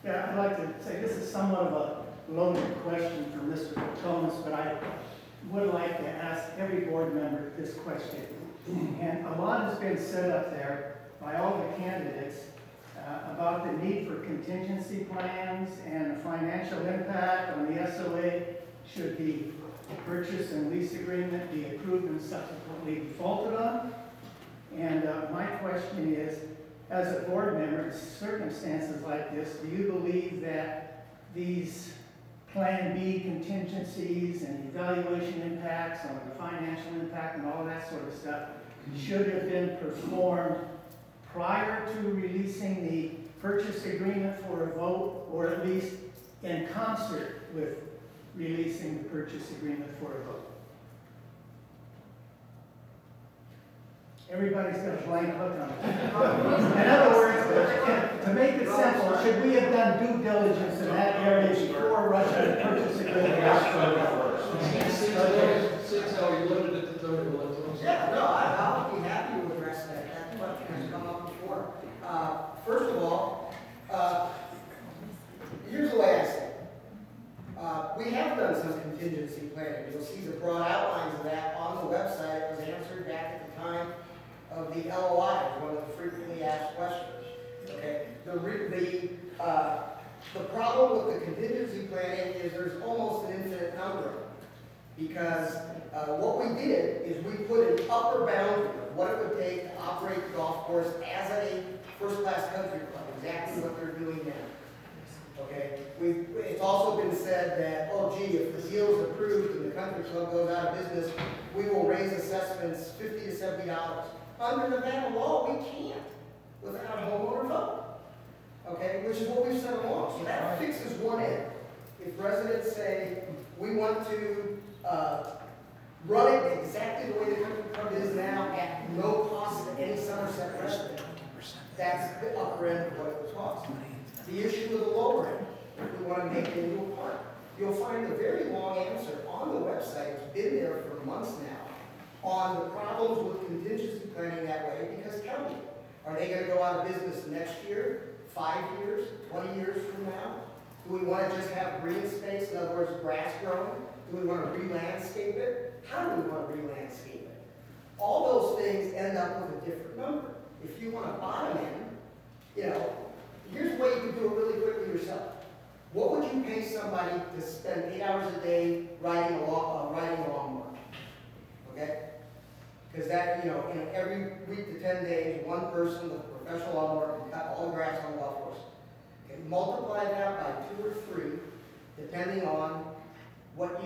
Yeah, I'd like to say this is somewhat of a loaded question for Mr. Thomas, but I would like to ask every board member this question. And a lot has been said up there by all the candidates about the need for contingency plans and the financial impact on the SOA should the purchase and lease agreement be approved and subsequently defaulted on. And my question is, as a board member, in circumstances like this, do you believe that these Plan B contingencies and evaluation impacts on the financial impact and all that sort of stuff should have been performed prior to releasing the purchase agreement for a vote, or at least in concert with releasing the purchase agreement for a vote? Everybody's got a blank look on it. In other words, to make it simple, should we have done due diligence in that area before rushing the purchase agreement? Seeing how you limited it to 30 minutes. Yeah, no, I'll be happy to address that. That question has come up before. First of all, here's the way I say it. We have done some contingency planning. You'll see the broad outlines of that on the website. It was answered back at the time of the LOI, one of the frequently asked questions. Okay, the problem with the contingency planning is there's almost an infinite number of them. Because what we did is we put an upper boundary of what it would take to operate the golf course as a first-class country club, exactly what they're doing now. Okay, it's also been said that, oh gee, if the deal is approved and the country club goes out of business, we will raise assessments $50 to $70. Under Nevada law, we can't without a homeowner vote. Okay, which is what we've said along. So that fixes one end. If residents say, we want to run it exactly the way the country club is now at no cost to any Somerset resident, that's the upper end of what it would cost. The issue with the lower end, if we want to make it into a park, you'll find a very long answer on the website. It's been there for months now on the problems with contingency planning that way, because tell me, are they going to go out of business next year, 5 years, 20 years from now? Do we want to just have green space, in other words, grass growing? Do we want to re-landscape it? How do we want to re-landscape it? All those things end up with a different number. If you want to bottom in, here's the way you can do it really quickly yourself. What would you pay somebody to spend 8 hours a day riding a lawnmower? Okay? Because that, in every week to 10 days, one person with a professional lawnmower can cut all the grass on the golf course. Okay? Multiply that by 2 or 3, depending on what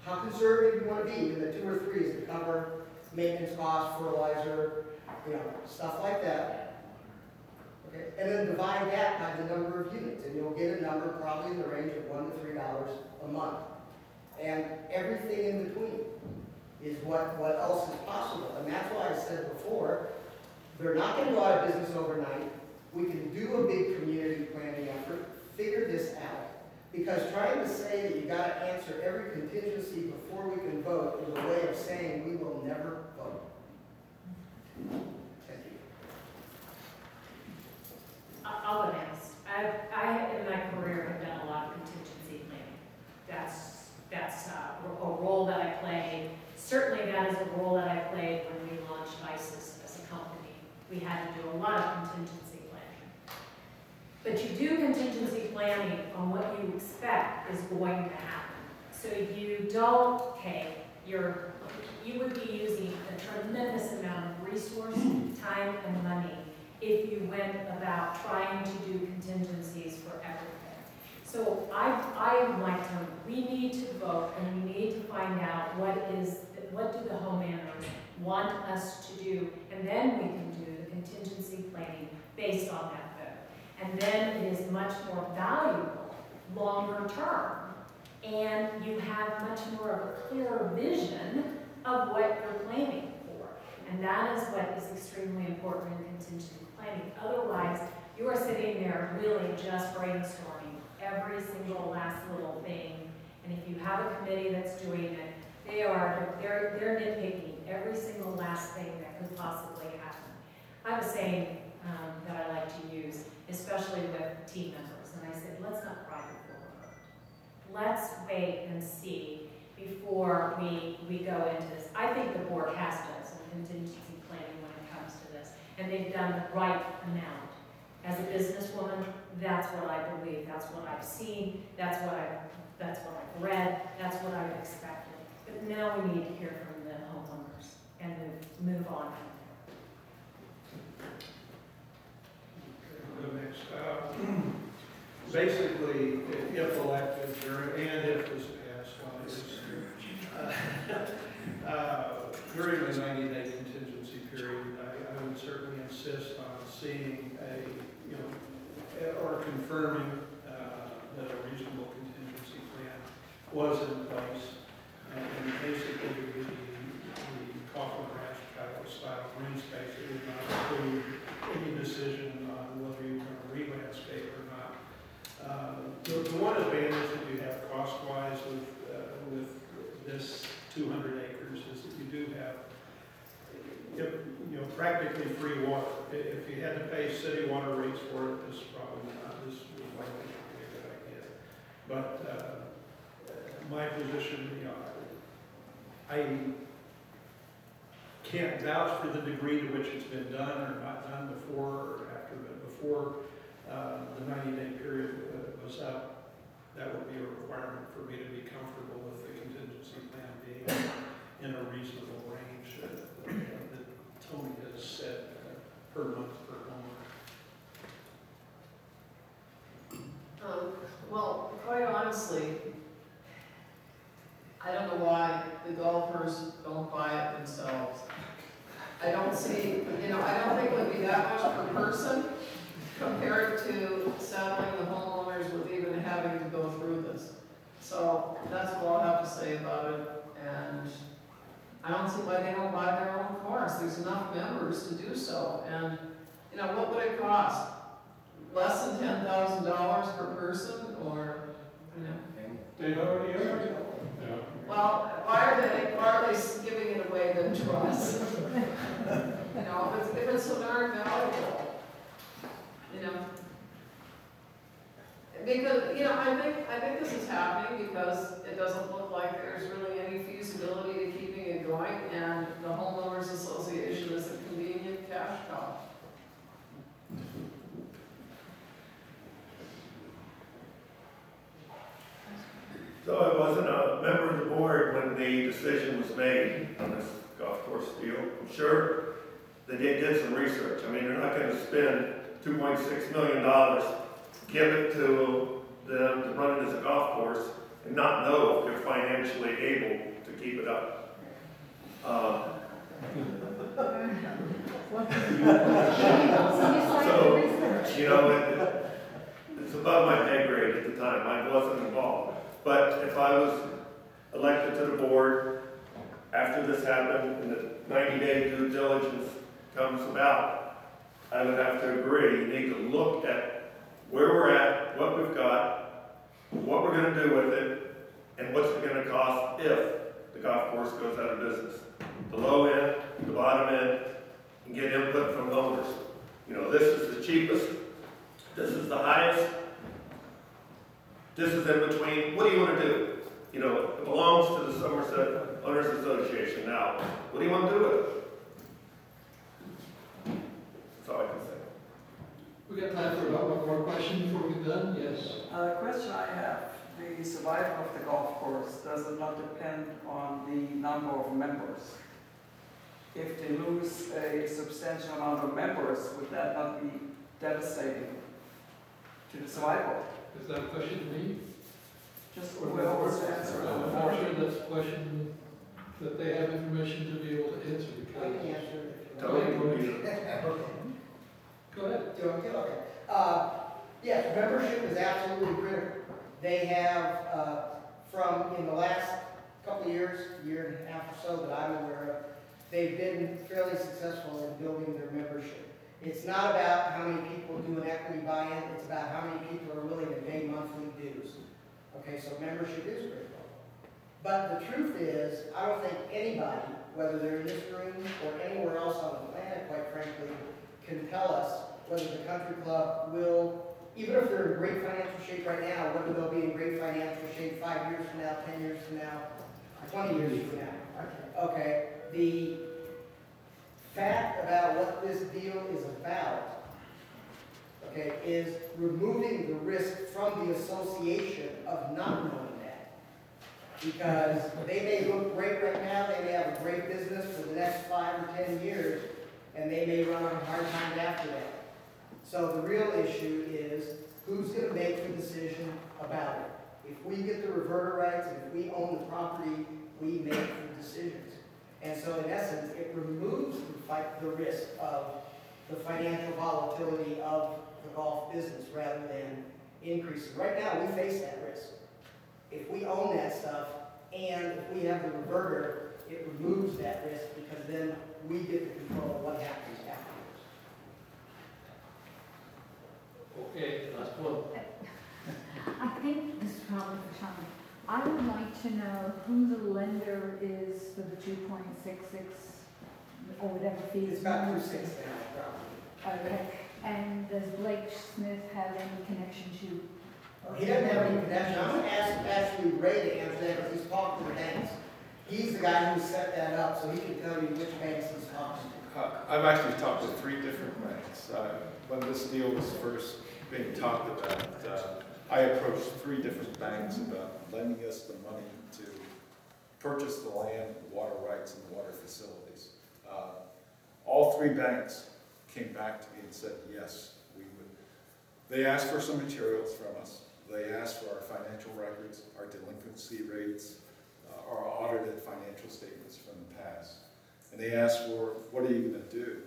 how conservative you want to be. And the 2 or 3 is to cover maintenance costs, fertilizer, stuff like that. Okay? And then divide that by the number of units, and you'll get a number probably in the range of $1 to $3 a month. And everything in between is what else is possible. And that's why I said before, they're not going to go out of business overnight. We can do a big community planning effort, figure this out. Because trying to say that you got to answer every contingency before we can vote is a way of saying we will never vote. Thank you. I'll go next. I in my career, have done a lot of contingency planning. That's a role that I play. Certainly that is a role that I played when we launched ISIS as a company. We had to do a lot of contingency planning. But you do contingency planning on what you expect is going to happen. So you don't you would be using a tremendous amount of resource, time, and money if you went about trying to do contingencies for everything. So I would like to, we need to vote and we need to find out what do the homeowners want us to do, and then we can do the contingency planning based on that vote. And then it is much more valuable, longer term, and you have much more of a clearer vision of what you're planning for. And that is what is extremely important in contingency planning. Otherwise, you are sitting there really just brainstorming every single last little thing. And if you have a committee that's doing it, they're nitpicking every single last thing that could possibly happen. I have a saying that I like to use, especially with team members, and I said, let's not cry before we're hurt. Let's wait and see before we go into this. I think the board has done some contingency planning when it comes to this, and they've done the right amount. As a businesswoman, that's what I believe, that's what I've seen, that's what I've read, that's what I've expected. But now we need to hear from the homeowners and move on from there. basically, if elected, and if this passed, during the 90-day contingency period, I would certainly insist on seeing or confirming that a reasonable contingency plan was in place. And basically, the Kaufman Ranch style green space, it would not include any decision on whether you're going to re-landscape or not. The one advantage that you have cost-wise with this 200 acres is that you do have practically free water. If you had to pay city water rates for it, this would likely not be a good idea. But my position, I can't vouch for the degree to which it's been done or not done before or after, but before the 90-day period was up, that would be a requirement for me to be comfortable with the contingency plan being in a reasonable range that Tony has said per month per home. Well, quite honestly, I don't know why the golfers don't buy it themselves. I don't see, I don't think it would be that much per person compared to saddling the homeowners with even having to go through this. So that's all I'll have to say about it. And I don't see why they don't buy their own course. There's enough members to do so. And, what would it cost? Less than $10,000 per person, or, They already are. Well, why are they giving it away then to us? If it's so darn valuable, Because, I think this is happening because it doesn't look like there's really any feasibility to keeping it going, and the homeowners association is a convenient cash cow. So I wasn't a member of the board when the decision was made on this golf course deal. I'm sure they did some research. I mean, they're not going to spend $2.6 million, give it to them to run it as a golf course, and not know if they're financially able to keep it up. It's above my pay grade at the time. I wasn't involved. But if I was elected to the board after this happened and the 90-day due diligence comes about, I would have to agree. You need to look at where we're at, what we've got, what we're going to do with it, and what's it going to cost if the golf course goes out of business. The low end, the bottom end, and get input from owners. This is the cheapest, this is the highest, this is in between. What do you want to do? It belongs to the Somersett Owners Association now. What do you want to do with it? That's all I can say. We got time for about one more question before we get done. Yes. Question I have, the survival of the golf course, does it not depend on the number of members? If they lose a substantial amount of members, would that not be devastating to the survival? Is that a question to me? Just whoever wants to answer it. I'm not sure that's a question that they have information to be able to answer. I can answer it. Go ahead. Okay. Yes, membership is absolutely critical. They have, in the last couple of years, year and a half or so that I'm aware of, they've been fairly successful in building their membership. It's not about how many people do an equity buy-in, it's about how many people are willing to pay monthly dues. Okay, so membership is critical. But the truth is, I don't think anybody, whether they're in this room or anywhere else on the planet, quite frankly, can tell us whether the country club will, even if they're in great financial shape right now, whether they'll be in great financial shape 5 years from now, 10 years from now, 20 years from now. Okay, the fact about what this deal is about, okay, is removing the risk from the association of not knowing that. Because they may look great right now, they may have a great business for the next 5 or 10 years, and they may run on hard times after that. So the real issue is who's going to make the decision about it. If we get the reverter rights and if we own the property, we make the decisions. And so in essence, it removes the risk of the financial volatility of the golf business rather than increases. Right now, we face that risk. If we own that stuff and if we have the reverter, it removes that risk because then we get the control of what happens afterwards. Okay, last one. I think this is probably for Tommy. I would like to know who the lender is for the 2.66 or whatever fees. It's about 2.6 now, probably. Okay, and does Blake Smith have any connection to? He doesn't have any connection. I'm gonna ask actually Ray to answer that because he's talked to the banks. He's the guy who set that up, so he can tell you which banks he's talking to. I've actually talked to 3 different banks. When this deal was first being talked about, I approached 3 different banks about lending us the money to purchase the land, the water rights, and the water facilities. All 3 banks came back to me and said, yes, we would. They asked for some materials from us. They asked for our financial records, our delinquency rates, our audited financial statements from the past. And they asked for, what are you going to do?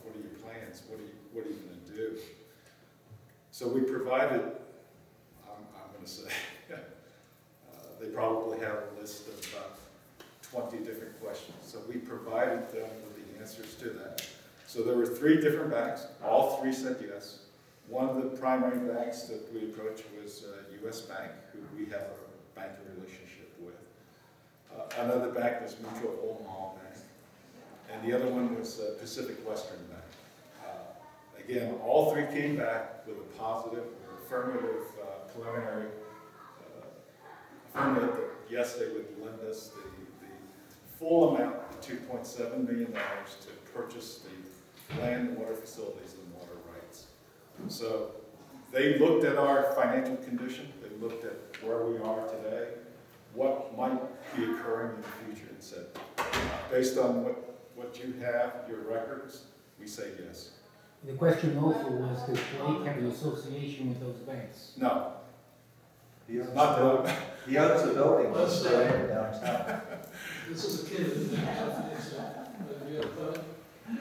What are your plans? What are you going to do? So we provided, I'm going to say, they probably have a list of 20 different questions. So we provided them with the answers to that. So there were 3 different banks. All 3 said yes. One of the primary banks that we approached was U.S. Bank, who we have a banking relationship with. Another bank was Mutual Omaha Bank. And the other one was Pacific Western Bank. Again, all 3 came back with a positive, affirmative, preliminary affirmative that yes, they would lend us the full amount, $2.7 million, to purchase the land, water facilities, and water rights. So they looked at our financial condition, they looked at where we are today, what might be occurring in the future, and said, based on what you have, your records, we say yes. The question also was, does Blake have an association with those banks? No. He owns, Not that he owns a building Let's downtown. This is a kid, isn't it? You have a thought?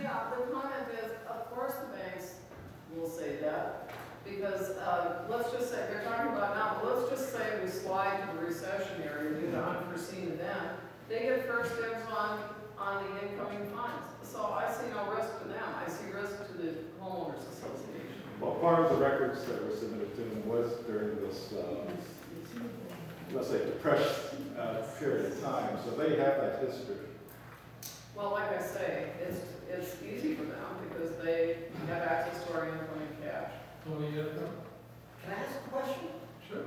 Yeah, the comment is, of course the banks will say that, because, let's just say, they're talking about now, but let's just say we slide to the recession area due to unforeseen event, they get first dibs on the incoming funds. So I see no risk to them, I see risk to the homeowners association. Well, part of the records that were submitted to them was during this, let's say, depressed period of time, so they have that history. Well, like I say, it's easy for them because they have access to our incoming cash. Tony, you have a thought? Can I ask a question? Sure.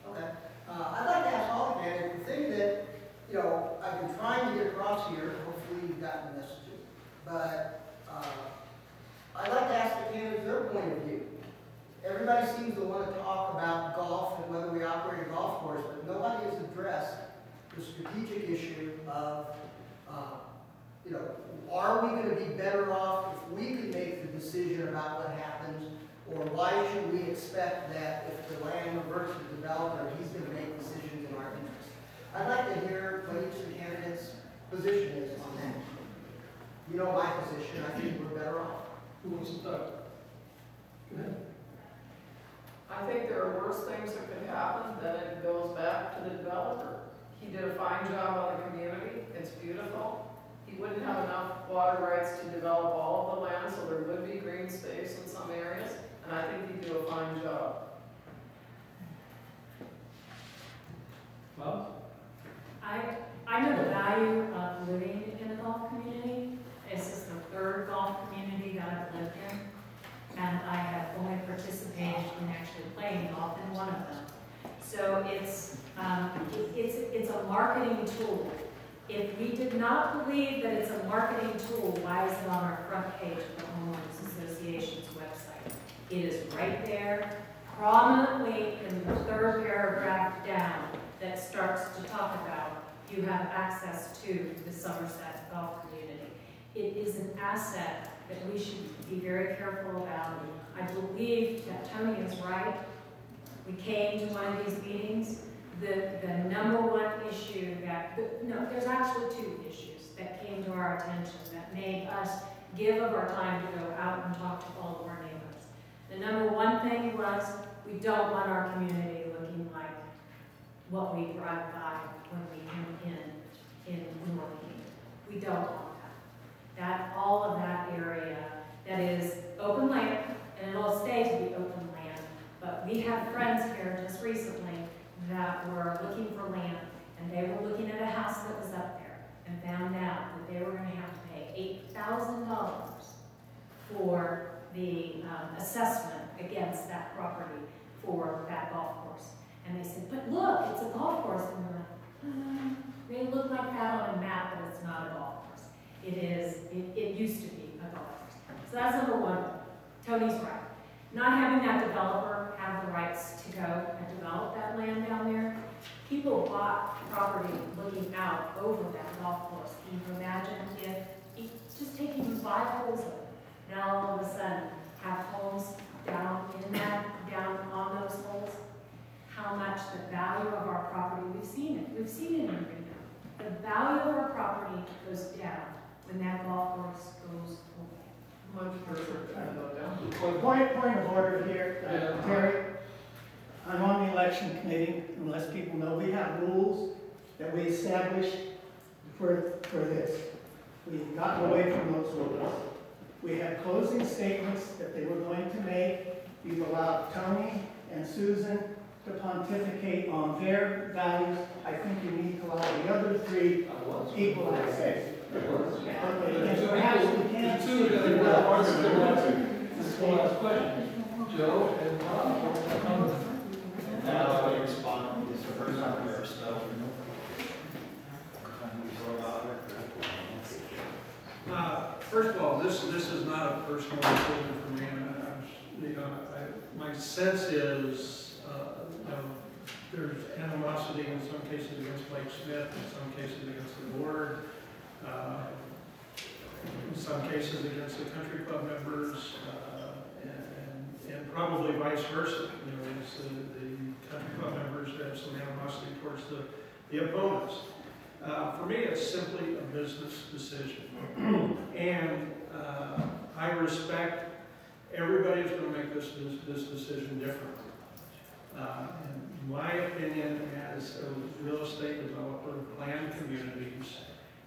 Okay. I'd like to ask all of you, the thing that, I've been trying to get across here, hopefully you've gotten the messages, but I'd like to ask the candidates their point of view. Everybody seems to want to talk about golf and whether we operate a golf course, but nobody has addressed the strategic issue of, are we going to be better off if we can make the decision about what happens, or why should we expect that if the land reverts to the developer, he's going to make decisions in our interest? I'd like to hear what each of the candidates' position is on that. You know my position, I think we're better off. Who wants to talk? Go ahead. I think there are worse things that could happen than it goes back to the developer. He did a fine job on the community, it's beautiful. He wouldn't have enough water rights to develop all of the land, so there would be green space in some areas, and I think he'd do a fine job. Bob? I know the value of living in a golf community. This is the 3rd golf community that I've lived in, and I have only participated in actually playing golf in one of them. So it's a marketing tool. If we did not believe that it's a marketing tool, why is it on our front page of the Homeowners Association's website? It is right there, prominently in the 3rd paragraph down that starts to talk about you have access to the Somersett golf community. It is an asset that we should be very careful about. I believe that Tony is right. We came to one of these meetings, the number one issue no, there's actually two issues that came to our attention that made us give of our time to go out and talk to all of our neighbors. The number one thing was, we don't want our community looking like what we drive by when we come in North King. We don't want that. All of that area that is open land, and it'll stay to be open land, but we had friends here just recently that were looking for land, and they were looking at a house that was up there and found out that they were going to have to pay $8,000 for the assessment against that property for that golf course. And they said, but look, it's a golf course. And we're like, they look like that on a map, but it's not a golf course. It used to be a golf course. So that's number one. Tony's right. Not having that developer have the rights to go and develop that land down there. People bought property looking out over that golf course. Can you imagine if, just take even 5 holes of it, now all of a sudden have homes down on those holes? How much the value of our property, we've seen it in Reno. The value of our property goes down when that golf course goes away. Much further down. Point of order here, Terry. I'm on the election committee, unless people know, we have rules that we established for this. We've gotten away from those rules. We had closing statements that they were going to make. You've allowed Tony and Susan to pontificate on their values. I think you need to allow the other three equal access. Okay, and perhaps we can't. Two together, one last question. Joe and Bob. Now, I respond, it's the first time we ever spoke. First of all, this is not a personal decision for me. My sense is, there's animosity in some cases against Blake Smith, in some cases against the board, in some cases against the country club members, and probably vice versa. The country club members have some animosity towards the opponents. For me, it's simply a business decision. And I respect everybody's going to make this decision differently. In my opinion, as a real estate developer, planned communities,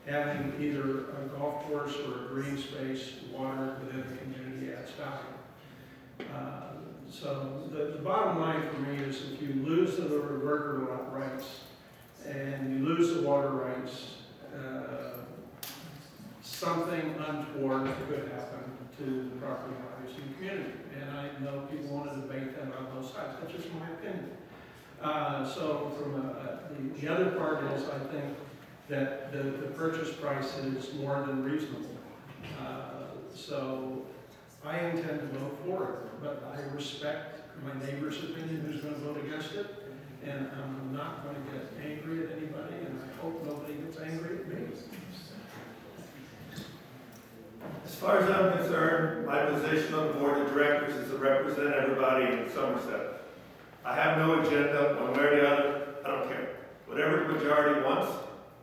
having either a golf course or a green space, water within the community adds value. So the bottom line for me is if you lose the reverter rights and you lose the water rights, something untoward could happen to the property values in the community. And I know people want to debate that on both sides. That's just my opinion. So from the other part is I think that the purchase price is more than reasonable. So I intend to vote for it, but I respect my neighbor's opinion who's going to vote against it. And I'm not going to get angry at anybody, and I hope nobody gets angry at me. As far as I'm concerned, my position on the board of directors is to represent everybody in Somerset. I have no agenda one way or the other. I don't care. Whatever the majority wants,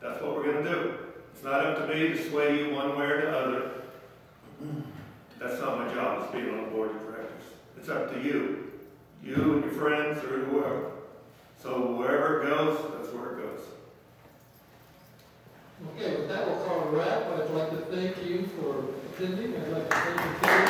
that's what we're going to do. It's not up to me to sway you one way or the other. That's not my job, is being on the board of directors. It's up to you. You and your friends or whoever. So wherever it goes, that's where it goes. Okay, with that, we'll call a wrap. I'd like to thank you for attending. I'd like to thank you, Terry.